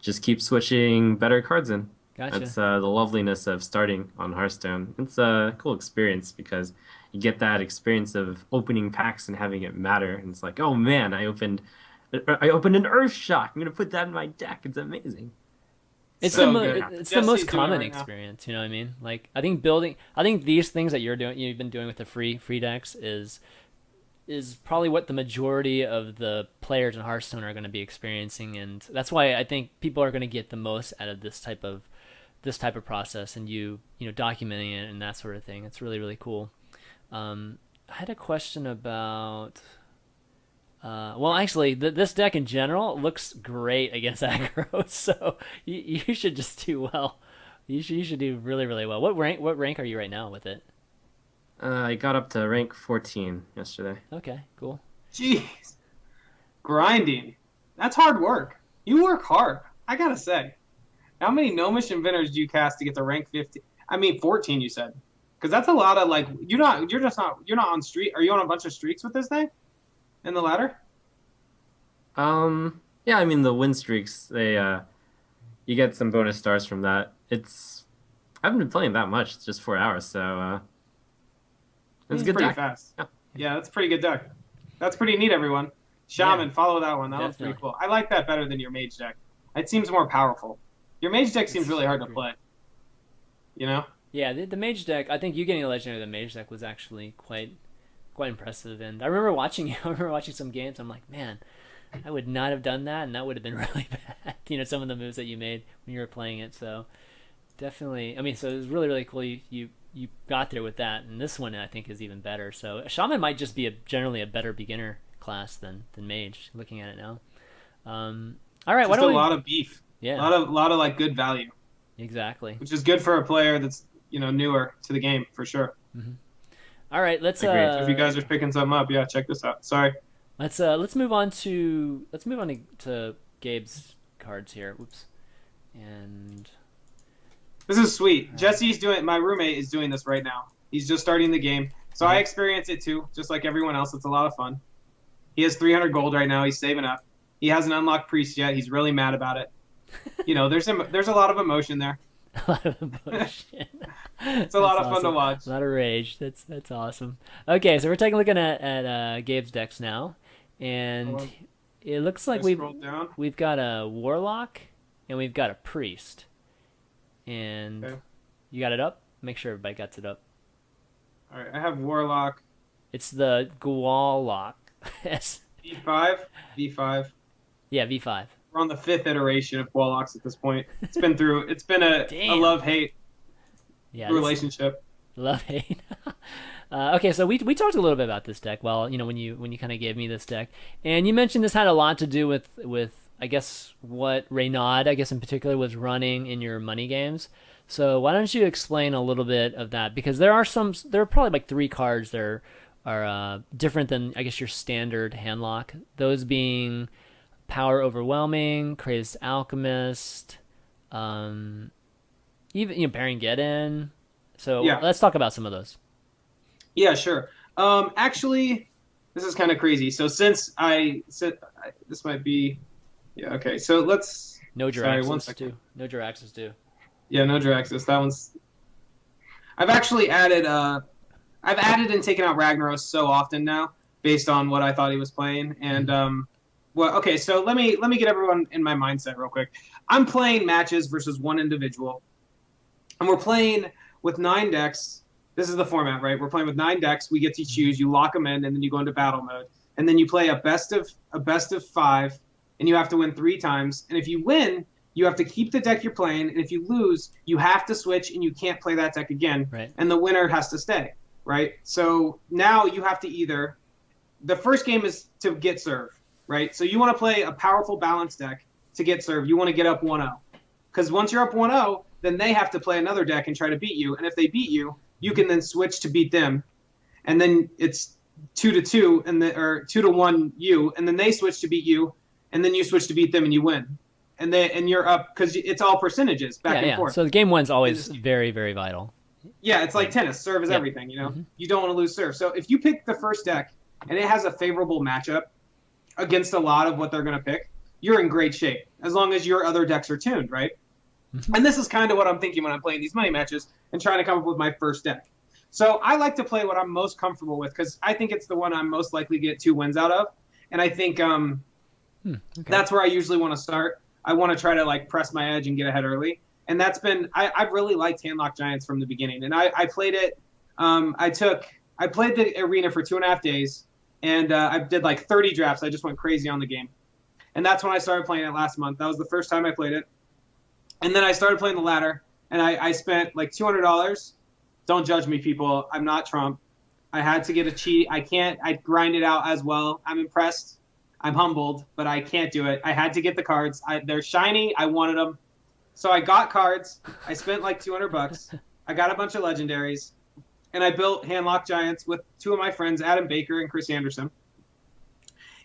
just keep switching better cards in. gotcha. That's the loveliness of starting on Hearthstone. It's a cool experience because you get that experience of opening packs and having it matter. And it's like, oh man, I opened an Earth Shock. I'm gonna put that in my deck. It's amazing. So good. It's the most Jesse's doing it common right now. experience. You know what I mean? Like I think these things that you've been doing with the free decks is probably what the majority of the players in Hearthstone are going to be experiencing, and that's why I think people are going to get the most out of this type of process, and documenting it and that sort of thing. It's really really cool. I had a question about. Well, actually, this deck in general looks great against aggro, so you should just do well. You should do really really well. What rank are you right now with it? I got up to rank 14 yesterday. Okay, cool. Jeez. Grinding. That's hard work. You work hard. I gotta say. How many Gnomish Inventors do you cast to get to rank 15? I mean 14 you said. Because that's a lot of like you're not on streak. Are you on a bunch of streaks with this thing? In the ladder? Yeah, I mean the win streaks, you get some bonus stars from that. I haven't been playing that much, it's just 4 hours, so it's a good Pretty deck. fast. Yeah. Yeah, that's a pretty good deck. That's pretty neat, everyone. Shaman, Yeah, follow that one. That one's pretty definitely. cool. I like that better than your mage deck. It seems more powerful. Your mage deck seems really hard to Agree. play. You know? Yeah, the mage deck. I think you getting a legendary of the mage deck was actually quite impressive. And I remember watching I remember watching some games. I'm like, man, I would not have done that, and that would have been really bad. Some of the moves that you made when you were playing it. So definitely, I mean, so it was really really cool. You got there with that, and this one I think is even better. So shaman might just be generally a better beginner class than mage. Looking at it now. All right, why Just a don't we? lot of beef. Yeah, A lot of like good value, exactly. which is good for a player that's, newer to the game for sure. All right, let's Agreed. So if you guys are picking something up, yeah, check this out. Sorry. let's move on to Gabe's cards here. Whoops. And This is sweet. My roommate is doing this right now. He's just starting the game. So I experience it too, just like everyone else. It's a lot of fun. He has 300 gold right now. He's saving up. He hasn't unlocked priest yet. He's really mad about it. There's a lot of emotion there. a lot of emotion. It's a lot of fun to watch. A lot of rage. That's awesome. Okay, so we're taking a look at Gabe's decks now, and it looks like Just scroll down. we've got a warlock and we've got a priest, and Okay. you got it up. Make sure everybody gets it up. All right, I have warlock. It's the TheGWall lock. Yes. V5. V5. Yeah, V5. We're on the 5th iteration of warlocks at this point. It's been a Damn. love-hate Yeah. relationship. Love hate. Okay, so we talked a little bit about this deck. Well, when you kind of gave me this deck, and you mentioned this had a lot to do with I guess what Renaud, I guess in particular, was running in your money games. So why don't you explain a little bit of that? Because there are probably like 3 cards that are different than I guess your standard handlock. Those being Power Overwhelming, Crazed Alchemist, even Baron Geddon. So Yeah. let's talk about some of those. Yeah, sure. Actually, this is kind of crazy. So since I said this might be, yeah, okay. So let's. No Sorry, one Jiraxis second. too. No Jiraxis too. Yeah, no Draxus. That one's. I've actually added. I've added and taken out Ragnaros so often now, based on what I thought he was playing, and well, okay. So let me get everyone in my mindset real quick. I'm playing matches versus one individual, and we're playing with 9 decks. This is the format, right? We're playing with 9 decks. We get to choose. You lock them in, and then you go into battle mode, and then you play a best of 5, and you have to win 3 times. And if you win, you have to keep the deck you're playing, and if you lose, you have to switch, and you can't play that deck again. Right. And the winner has to stay, right? So now you have to the first game is to get serve, right? So you want to play a powerful balanced deck to get serve. You want to get up 1-0. Because once you're up 1-0, then they have to play another deck and try to beat you. And if they beat you, you can then switch to beat them. And then it's 2-2 or 2-1 you, and then they switch to beat you, and then you switch to beat them and you win. And you're up because it's all percentages back and forth. So the game one's always very, very vital. Yeah, it's like tennis. Serve is everything, you know? You don't want to lose serve. So if you pick the first deck and it has a favorable matchup against a lot of what they're going to pick, you're in great shape as long as your other decks are tuned, right? And this is kind of what I'm thinking when I'm playing these money matches and trying to come up with my first deck. So I like to play what I'm most comfortable with because I think it's the one I'm most likely to get 2 wins out of. And I think that's where I usually want to start. I want to try to like press my edge and get ahead early. And that's been, I've really liked Handlock Giants from the beginning. And I played it, I played the arena for 2.5 days and I did like 30 drafts. I just went crazy on the game. And that's when I started playing it last month. That was the first time I played it. And then I started playing the ladder and I spent like $200. Don't judge me, people. I'm not Trump. I had to get a cheat. I grind it out as well. I'm impressed. I'm humbled, but I can't do it. I had to get the cards. They're shiny. I wanted them. So I got cards. I spent like $200. I got a bunch of legendaries. And I built Handlock Giants with 2 of my friends, Adam Baker and Chris Anderson.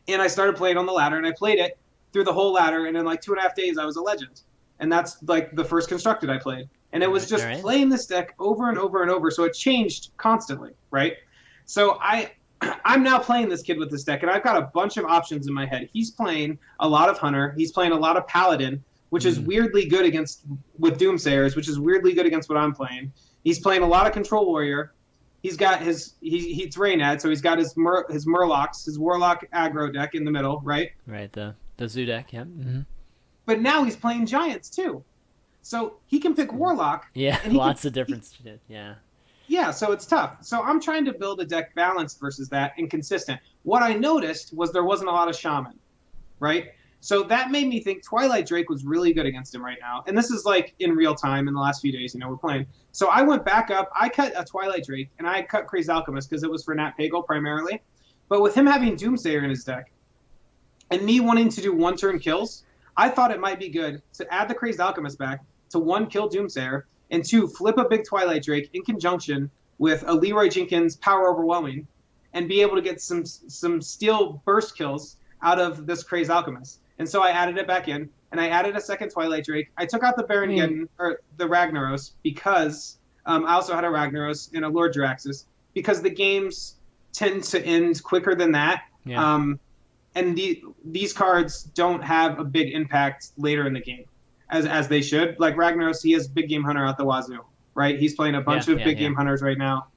And I started playing on the ladder, and I played it through the whole ladder. And in like 2.5 days, I was a legend. And that's like the first constructed I played. And it was just playing this deck over and over and over. So it changed constantly, right? So I'm now playing this kid with this deck, and I've got a bunch of options in my head. He's playing a lot of Hunter. He's playing a lot of Paladin, which is weirdly good with Doomsayers, which is weirdly good against what I'm playing. He's playing a lot of Control Warrior. He's got he's Reynad, so he's got his Murlocs, his Warlock aggro deck in the middle, right? Right, the Zoo deck, yeah. But now he's playing Giants too. So he can pick Warlock. Yeah, lots of different shit. Yeah. Yeah, so it's tough. So I'm trying to build a deck balanced versus that and consistent. What I noticed was there wasn't a lot of Shaman, right? So that made me think Twilight Drake was really good against him right now. And this is like in real time in the last few days, we're playing. So I went back up. I cut a Twilight Drake, and I cut Crazed Alchemist because it was for Nat Pagle primarily. But with him having Doomsayer in his deck and me wanting to do 1-turn kills, I thought it might be good to add the Crazed Alchemist back to 1, kill Doomsayer, and 2, flip a big Twilight Drake in conjunction with a Leroy Jenkins Power Overwhelming and be able to get some steel burst kills out of this Crazed Alchemist. And so I added it back in, and I added a second Twilight Drake. I took out the Baron Geddon, or the Ragnaros, because I also had a Ragnaros and a Lord Jiraxis, because the games tend to end quicker than that. Yeah. And these cards don't have a big impact later in the game, as they should. Like Ragnaros, he has Big Game Hunter out the wazoo, right? He's playing a bunch of Big Game Hunters right now.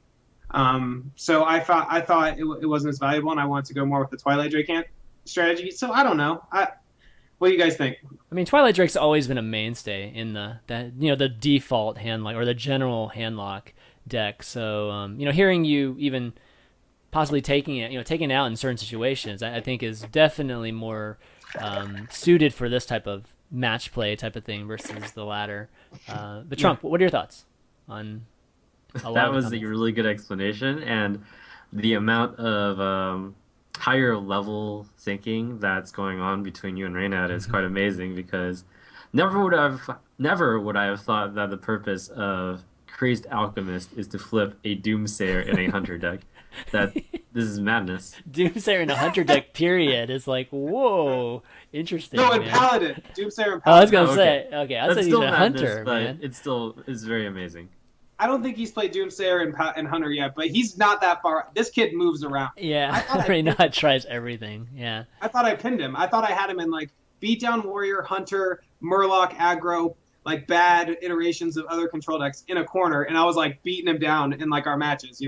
So I thought it wasn't as valuable, and I wanted to go more with the Twilight Drake strategy. So I don't know. What do you guys think? I mean, Twilight Drake's always been a mainstay in the default handlock or the general handlock deck. So hearing you even possibly taking it out in certain situations, I think is definitely more suited for this type of match play type of thing versus the latter. But Trump, what are your thoughts on that? Was a really good explanation, and the amount of higher level thinking that's going on between you and Reynad is quite amazing, because never would I have thought that the purpose of Crazed Alchemist is to flip a Doomsayer in a Hunter deck. This is madness. Doomsayer in a Hunter deck, period, is like, whoa, interesting. No, and Paladin. Doomsayer and Paladin. I was going to say, okay, I said he's a Hunter, but man. It's very amazing. I don't think he's played Doomsayer and Hunter yet, but he's not that far. This kid moves around. Yeah, Reynad tries everything. Yeah. I thought I pinned him. I thought I had him in like Beatdown Warrior, Hunter, Murloc, aggro, like bad iterations of other control decks in a corner, and I was like beating him down in like our matches,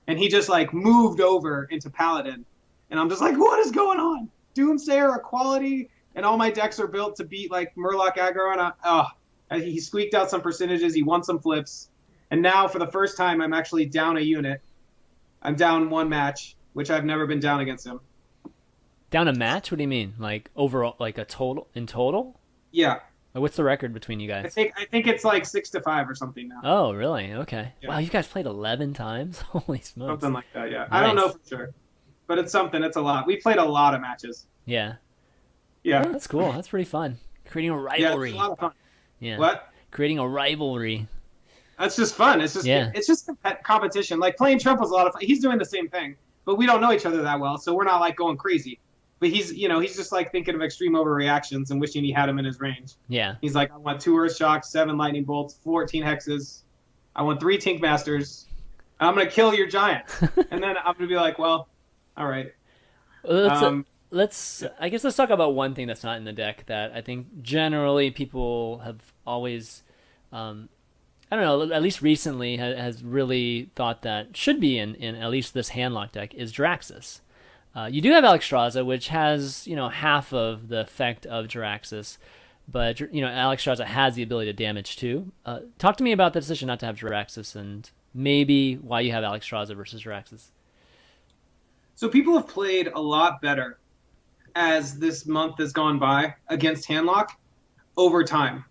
And he just like moved over into Paladin, and I'm just like, what is going on? Doomsayer equality, and all my decks are built to beat like Murloc aggro, and he squeaked out some percentages. He won some flips. And now, for the first time, I'm actually down a unit. I'm down 1 match, which I've never been down against him. Down a match? What do you mean? Like overall, like a total in total? Yeah. What's the record between you guys? I think it's like 6-5 or something now. Oh, really? Okay. Yeah. Wow, you guys played 11 times? Holy smokes! Something like that. Yeah. Nice. I don't know for sure, but it's something. It's a lot. We played a lot of matches. Yeah. Yeah. Oh, that's cool. That's pretty fun. Creating a rivalry. Yeah, it's a lot of fun. Yeah. What? creating a rivalry. That's just fun. Yeah. It's just competition. Like playing Trump was a lot of fun. He's doing the same thing, but we don't know each other that well, so we're not like going crazy. But he's just like thinking of extreme overreactions and wishing he had him in his range. Yeah. He's like, I want 2 Earth Shocks, 7 Lightning Bolts, 14 Hexes. I want 3 Tink Masters. And I'm gonna kill your giant. And then I'm gonna be like, well, all right. I guess let's talk about one thing that's not in the deck that I think generally people have always, I don't know, at least recently has really thought that should be in at least this handlock deck is Jiraxis. You do have Alexstrasza, which has, half of the effect of Jiraxis, but, Alexstrasza has the ability to damage too. Talk to me about the decision not to have Jiraxis and maybe why you have Alexstrasza versus Jiraxis. So people have played a lot better as this month has gone by against Handlock over time.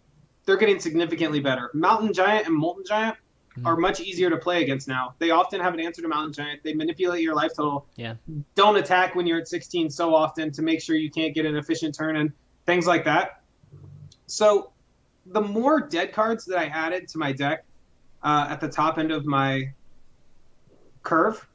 They're getting significantly better. Mountain Giant and Molten Giant are much easier to play against now. They often have an answer to Mountain Giant. They manipulate your life total. Yeah. Don't attack when you're at 16 so often to make sure you can't get an efficient turn and things like that. So the more dead cards that I added to my deck at the top end of my curve,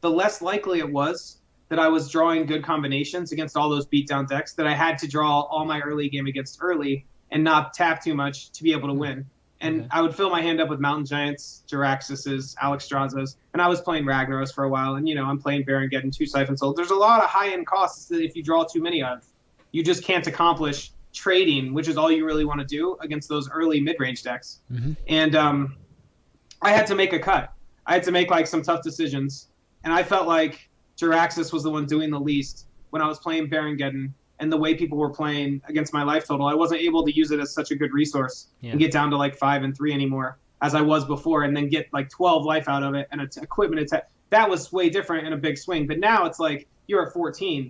the less likely it was that I was drawing good combinations against all those beatdown decks that I had to draw all my early game against early and not tap too much to be able to win. And I would fill my hand up with Mountain Giants, Jiraxises, Alexstrazzas, and I was playing Ragnaros for a while, and I'm playing Baron, getting 2 Siphon Souls. There's a lot of high-end costs that if you draw too many of, you just can't accomplish trading, which is all you really want to do against those early mid-range decks. And I had to make a cut. I had to make like some tough decisions, and I felt like Jiraxis was the one doing the least when I was playing Baron Geddon, and the way people were playing against my life total. I wasn't able to use it as such a good resource and get down to like 5 and 3 anymore as I was before, and then get like 12 life out of it and equipment attack. That was way different in a big swing. But now it's like you're at 14.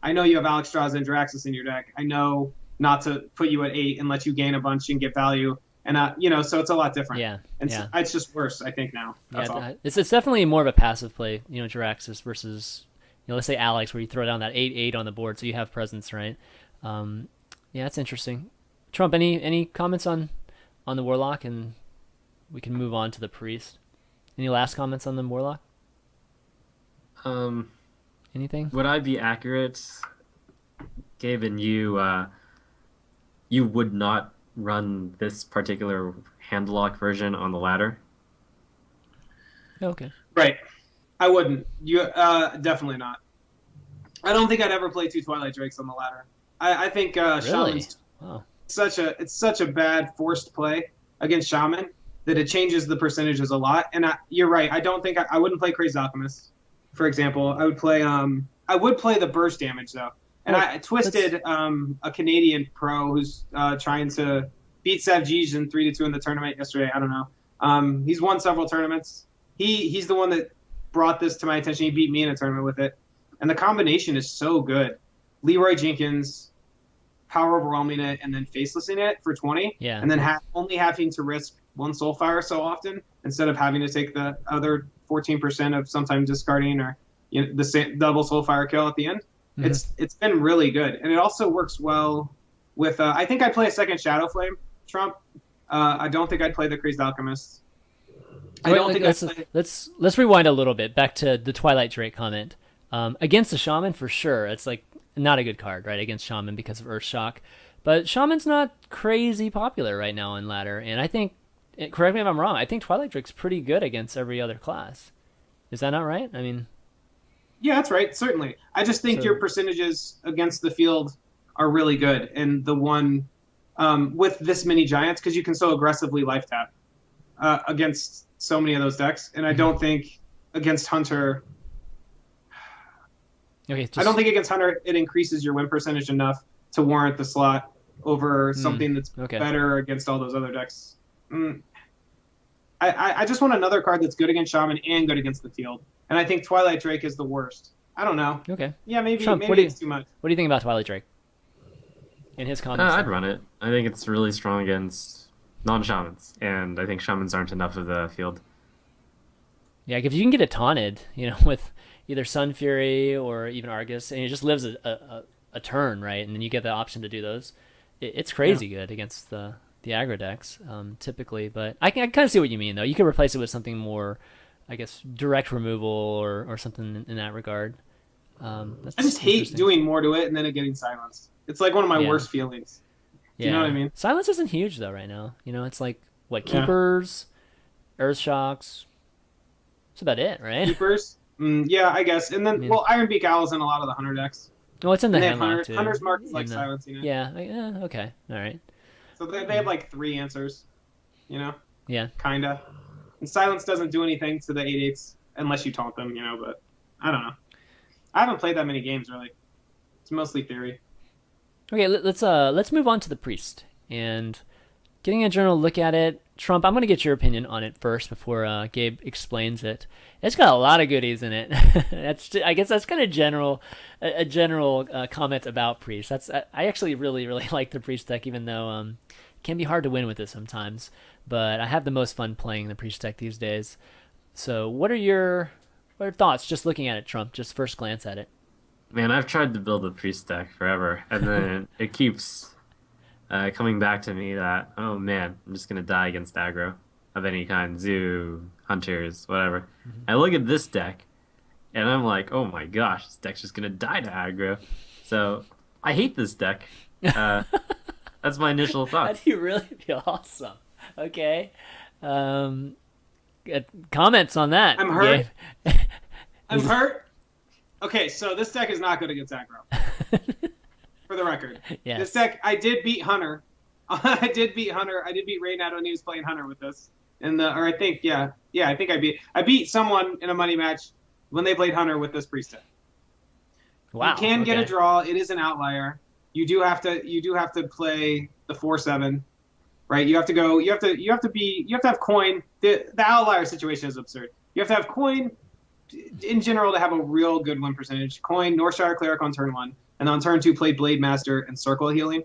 I know you have Alexstrasza and Jiraxis in your deck. I know not to put you at 8 and let you gain a bunch and get value. And, so it's a lot different. Yeah. And so it's just worse, I think, now. That's all. It's definitely more of a passive play, Jiraxis versus, let's say Alex, where you throw down that 8/8 on the board, so you have presence, right? That's interesting. Trump, any comments on the Warlock, and we can move on to the Priest. Any last comments on the Warlock? Anything? Would I be accurate, Gabe, and you would not run this particular handlock version on the ladder? Okay. Right. I wouldn't. You definitely not. I don't think I'd ever play 2 Twilight Drakes on the ladder. I think Really? Shaman's Wow. it's such a bad forced play against Shaman that it changes the percentages a lot. And you're right. I don't think I wouldn't play Crazed Alchemist, for example. I would play the burst damage though. And I twisted a Canadian pro who's trying to beat Savjij in 3-2 in the tournament yesterday. I don't know. He's won several tournaments. He's the one that brought this to my attention. He beat me in a tournament with it. And the combination is so good. Leroy Jenkins, power overwhelming it, and then facelessing it for 20. Yeah. And then only having to risk 1 Soulfire so often instead of having to take the other 14% of sometimes discarding or the same double Soulfire kill at the end. It's been really good. And it also works well with I think I'd play a second Shadow Flame, Trump. I don't think I'd play the Crazed Alchemist. Let's rewind a little bit back to the Twilight Drake comment. Against the Shaman, for sure, it's like not a good card, right? Against Shaman because of Earthshock. But Shaman's not crazy popular right now in ladder, and I think, correct me if I'm wrong, I think Twilight Drake's pretty good against every other class. Is that not right? I mean, yeah, that's right. Certainly, I just think your percentages against the field are really good, and the one with this many giants because you can so aggressively life tap against so many of those decks, and I don't think against Hunter. Okay, I don't think against Hunter it increases your win percentage enough to warrant the slot over something that's better against all those other decks. I just want another card that's good against Shaman and good against the field. And I think Twilight Drake is the worst. I don't know. Okay. Yeah, maybe Trump, it's too much. What do you think about Twilight Drake? In his comments? I'd run it. I think it's really strong against non-shamans, and I think shamans aren't enough of the field. Yeah, if you can get it taunted, with either Sun Fury or even Argus, and it just lives a turn, right? And then you get the option to do those. It's crazy good against the the aggro decks typically, but I kind of see what you mean though. You could replace it with something more, I guess, direct removal or something in that regard. I That's just hate interesting. doing more to it and then it getting silenced. It's like one of my Yeah, worst feelings. Do you know what I yeah. mean? Silence isn't huge though right now. It's like what Yeah. keepers, earth shocks. That's about it, right? Keepers. Yeah, I guess. And I then, mean, well, Iron Beak Owl's in a lot of the hunter decks, well, it's in the and they have handlock hunter. too. Hunter's Mark is like In the silencing it. yeah, okay, all right. So they have like three answers. You know, Yeah. kinda. And silence doesn't do anything to the 8/8s unless you taunt them. But I don't know. I haven't played that many games really. It's mostly theory. Okay, let's move on to the priest and getting a general look at it. Trump, I'm gonna get your opinion on it first before Gabe explains it. It's got a lot of goodies in it. I guess that's kind of a general comment about priest. I actually really like the priest deck, even though it can be hard to win with it sometimes. But I have the most fun playing the priest deck these days. So what are your thoughts just looking at it, Trump? Just first glance at it. Man, I've tried to build a priest deck forever, and then it keeps coming back to me that, oh man, I'm just gonna die against aggro of any kind, zoo, hunters, whatever. I look at this deck, and I'm like, oh my gosh, this deck's just gonna die to aggro. So I hate this deck. Uh, that's my initial thoughts. That'd be really be awesome. Okay. Um, Comments on that, I'm hurt. Gabe? I'm hurt. Okay, so this deck is not good against aggro. For the record, Yes. this deck I did beat Hunter. I did beat Hunter. I did beat Reynad when he was playing Hunter with us. Or I think I think I beat someone in a money match when they played Hunter with this priest deck. Wow. You can get a okay. draw. It is an outlier. You do have to play the 4/7, right? You have to have coin. The outlier situation is absurd. You have to have coin in general to have a real good win percentage. Coin, Northshire Cleric on turn 1, and on turn 2 play Blade Master and Circle Healing.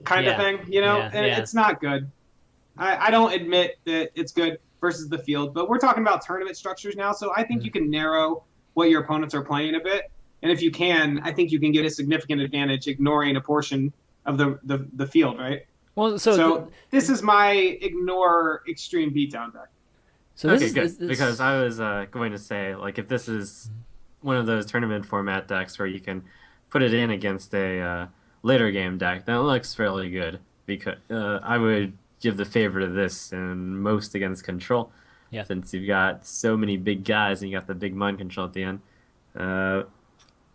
Kind of Yeah. thing, Yeah, and yeah. it's not good. I don't admit that it's good versus the field, but we're talking about tournament structures now, so I think you can narrow what your opponents are playing a bit. And if you can, I think you can get a significant advantage ignoring a portion of the field, right? Well, So this is my ignore extreme beatdown deck. so this Okay, is good. this, Because I was going to say, like, if this is one of those tournament format decks where you can put it in against a later game deck, then it looks fairly good. Because I would give the favor to this and most against control, Yeah. since you've got so many big guys and you got the big mind control at the end.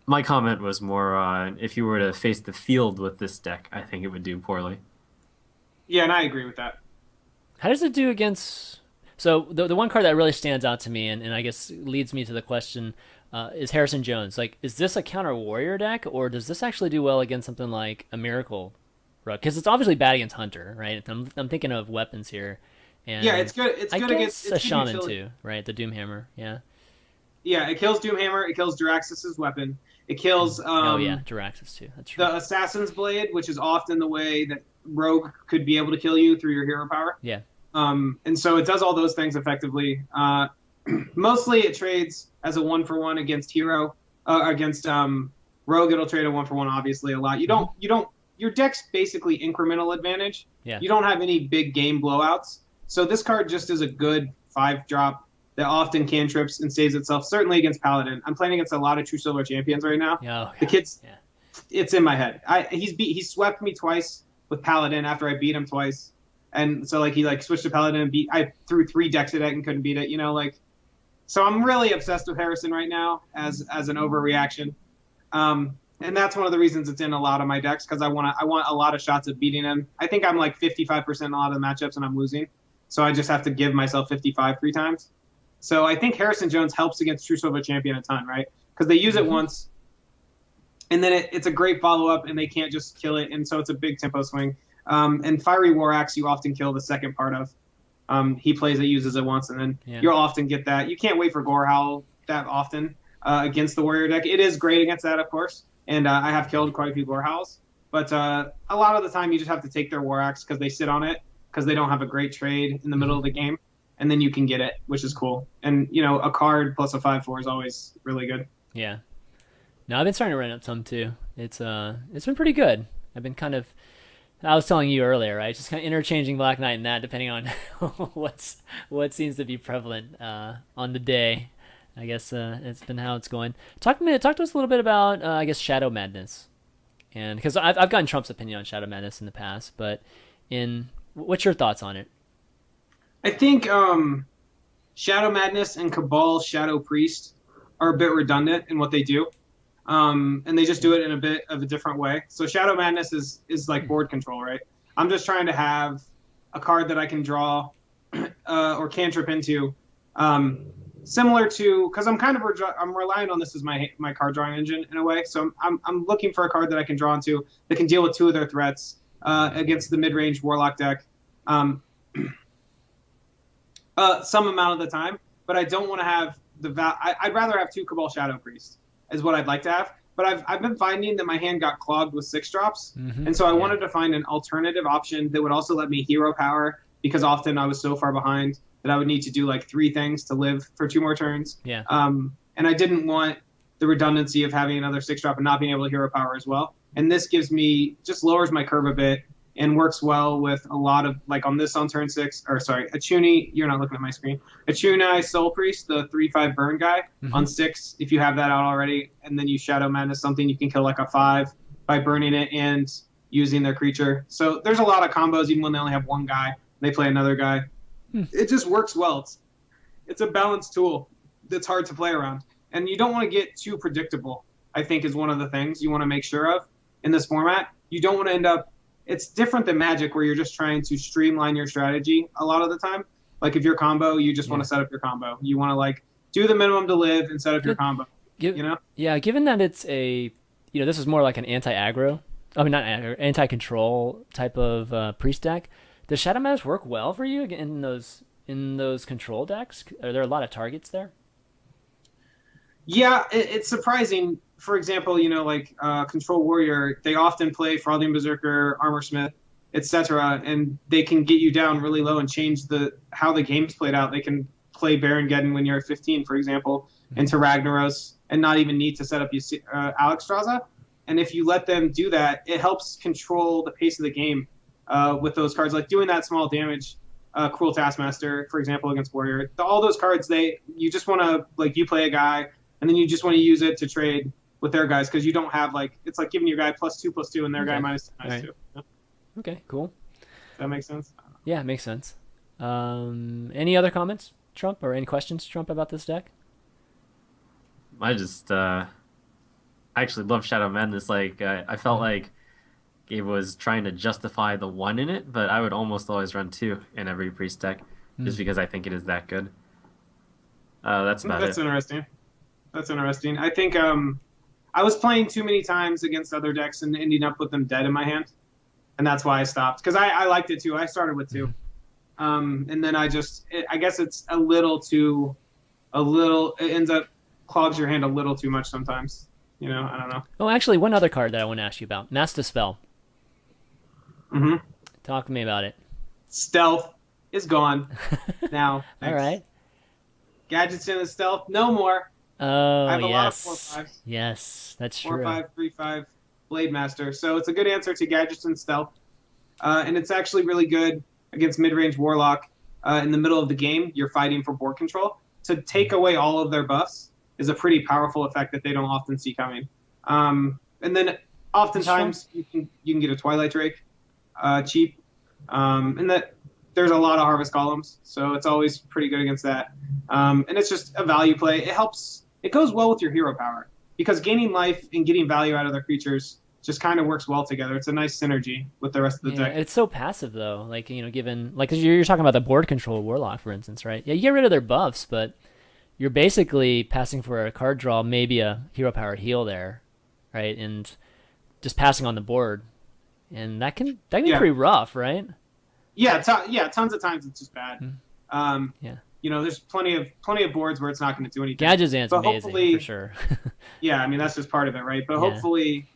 My comment was more on if you were to face the field with this deck, I think it would do poorly. Yeah, and I agree with that. How does it do against? So the one card that really stands out to me, and I guess leads me to the question, is Harrison Jones. Like, is this a counter warrior deck, or does this actually do well against something like a Miracle Rook? Because it's obviously bad against Hunter, right? I'm thinking of weapons here, and Yeah, it's good. It's I good guess against a it's good shaman utility. too, right? The Doomhammer, yeah. Yeah, it kills Doomhammer. It kills Jiraxxus's weapon. It kills Oh yeah, Jiraxxus too. That's true. the Assassin's Blade, which is often the way that Rogue could be able to kill you through your hero power. Yeah. And so it does all those things effectively. Mostly it trades as a 1-for-1 against hero. Against Rogue, it'll trade a 1-for-1 obviously a lot. You don't. Your deck's basically incremental advantage. Yeah. You don't have any big game blowouts. So this card just is a good 5-drop that often cantrips and saves itself. Certainly against Paladin. I'm playing against a lot of True Silver champions right now. Oh, The kid's yeah. it's in my head. He swept me twice with Paladin after I beat him twice, and so he switched to Paladin and I threw 3 decks at it and couldn't beat it. So I'm really obsessed with Harrison right now as an overreaction, and that's one of the reasons it's in a lot of my decks because I want a lot of shots at beating him. I think I'm like 55% in a lot of the matchups and I'm losing, so I just have to give myself 55 3 times. So I think Harrison Jones helps against True Silver champion a ton, right? Because they use it once. And then it's a great follow-up, and they can't just kill it, and so it's a big tempo swing. And Fiery War Axe, you often kill the second part of. He plays it, uses it once, and then you'll often get that. You can't wait for Gorehowl that often against the Warrior deck. It is great against that, of course, and I have killed quite a few Gorehowls. But a lot of the time, you just have to take their War Axe because they sit on it, because they don't have a great trade in the middle of the game, and then you can get it, which is cool. And, a card plus a 5/4 is always really good. Yeah. No, I've been starting to run up some too. It's been pretty good. I've been kind of I was telling you earlier, right? Just kind of interchanging Black Knight and that, depending on what seems to be prevalent on the day. I guess it's been how it's going. Talk to us a little bit about I guess Shadow Madness, and because I've gotten Trump's opinion on Shadow Madness in the past, but in what's your thoughts on it? I think Shadow Madness and Cabal Shadow Priest are a bit redundant in what they do. And they just do it in a bit of a different way. So Shadow Madness is like board control, right? I'm just trying to have a card that I can draw or cantrip into, similar to because I'm relying on this as my card drawing engine in a way. So I'm looking for a card that I can draw into that can deal with two of their threats against the mid range Warlock deck, some amount of the time. But I don't want to have I'd rather have two Cabal Shadow Priests is what I'd like to have. But I've been finding that my hand got clogged with 6-drops. And so I wanted to find an alternative option that would also let me hero power because often I was so far behind that I would need to do like 3 things to live for 2 more turns. Yeah. And I didn't want the redundancy of having another 6-drop and not being able to hero power as well. And this just lowers my curve a bit and works well with a lot of, like on turn 6, or sorry, Achuni, you're not looking at my screen. Achuni Soul Priest, the 3/5 burn guy, on 6, if you have that out already, and then you Shadow Madness something, you can kill like a 5 by burning it and using their creature. So there's a lot of combos, even when they only have one guy, they play another guy. It just works well. It's a balanced tool that's hard to play around. And you don't want to get too predictable, I think is one of the things you want to make sure of in this format. You don't want to end up, it's different than Magic where you're just trying to streamline your strategy a lot of the time. Like if you're combo, you just want to set up your combo. You want to like do the minimum to live and set up your combo. You know? Yeah, given that it's this is more like an anti-aggro, I mean not aggro, anti-control type of priest deck. Does Shadow Madness work well for you in those control decks? Are there a lot of targets there? Yeah, it's surprising. For example, like Control Warrior, they often play Frothian Berserker, Armor Smith, etc., and they can get you down really low and change how the game's played out. They can play Baron Geddon when you're at 15, for example, into Ragnaros, and not even need to set up Alexstrasza. And if you let them do that, it helps control the pace of the game with those cards, like doing that small damage. Cruel Taskmaster, for example, against Warrior. All those cards, you just want to, like, you play a guy, and then you just want to use it to trade with their guys because you don't have it's like giving your guy +2/+2 and their guy -2/-2. Yeah. Okay, cool. That makes sense. Yeah, it makes sense. Any other comments, Trump, or any questions, Trump, about this deck? I actually love Shadow Madness. Like I felt like Gabe was trying to justify the 1 in it, but I would almost always run 2 in every priest deck just because I think it is that good. That's about it. That's interesting. I think I was playing too many times against other decks and ending up with them dead in my hand, and that's why I stopped. Because I liked it too. I started with 2, and then I guess it's it ends up clogs your hand a little too much sometimes. I don't know. Oh, actually, one other card that I want to ask you about, Mass Dispel. Talk to me about it. Stealth is gone now. All right. Gadgets in the stealth, no more. Oh, I have a lot of yes. 4/5s. Yes, that's true. 4/5, 3/5 Blade Master. So it's a good answer to Gadgets and Stealth. And it's actually really good against mid-range Warlock. In the middle of the game, you're fighting for board control. To take away all of their buffs is a pretty powerful effect that they don't often see coming. And then oftentimes you can get a Twilight Drake cheap. And that there's a lot of Harvest Columns, so it's always pretty good against that. And it's just a value play. It goes well with your hero power because gaining life and getting value out of their creatures just kind of works well together. It's a nice synergy with the rest of the deck. It's so passive though. Like, given, like, 'cause you're talking about the board control Warlock, for instance, right? Yeah, you get rid of their buffs, but you're basically passing for a card draw, maybe a hero powered heal there, right? And just passing on the board, and that can be pretty rough, right? Yeah, tons of times it's just bad. There's plenty of boards where it's not going to do anything. Gadget's amazing for sure. Yeah, I mean that's just part of it, right? But hopefully,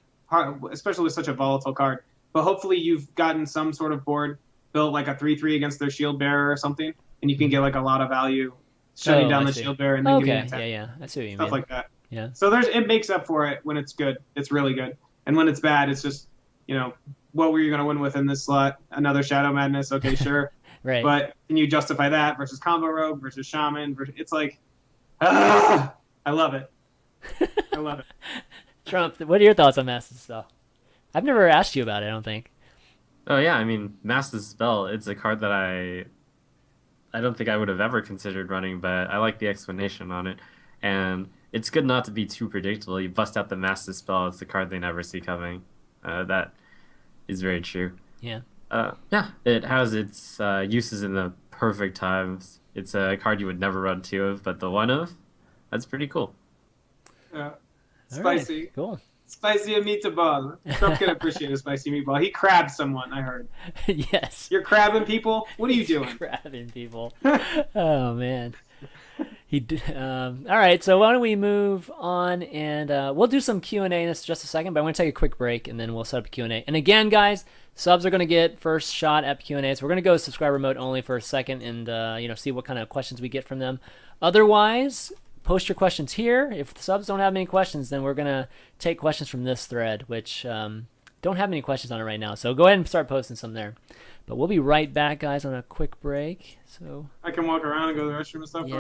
especially with such a volatile card, but hopefully you've gotten some sort of board built like a 3/3 against their shield bearer or something, and you can get like a lot of value shutting down the shield bearer and then getting attacked. Yeah, I see what you mean. Stuff like that. Yeah. So it makes up for it when it's good. It's really good, and when it's bad, it's just what were you going to win with in this slot? Another Shadow Madness? Okay, sure. Right. But can you justify that versus Combo Rogue versus Shaman? It's like, I love it. I love it. Trump, what are your thoughts on Master Spell? I've never asked you about it, I don't think. Oh yeah, I mean, Master's Spell, it's a card that I don't think I would have ever considered running, but I like the explanation on it. And it's good not to be too predictable. You bust out the Master Spell, it's the card they never see coming. That is very true. Yeah. Yeah, it has its uses in the perfect times. It's a card you would never run two of, but the one of, that's pretty cool. Uh, All right. spicy. Cool. Spicy meatball. Trump can appreciate a spicy meatball. He crabbed someone, I heard. Yes. You're crabbing people? What are you doing? Grabbing people. Oh man. All right, so why don't we move on, and we'll do some Q&A in just a second, but I'm going to take a quick break, and then we'll set up a Q&A. And again, guys, subs are going to get first shot at Q&A, so we're going to go subscriber mode only for a second and see what kind of questions we get from them. Otherwise, post your questions here. If the subs don't have any questions, then we're going to take questions from this thread, which don't have any questions on it right now. So go ahead and start posting some there. But we'll be right back, guys, on a quick break. So I can walk around and go to the restroom and stuff. Yeah.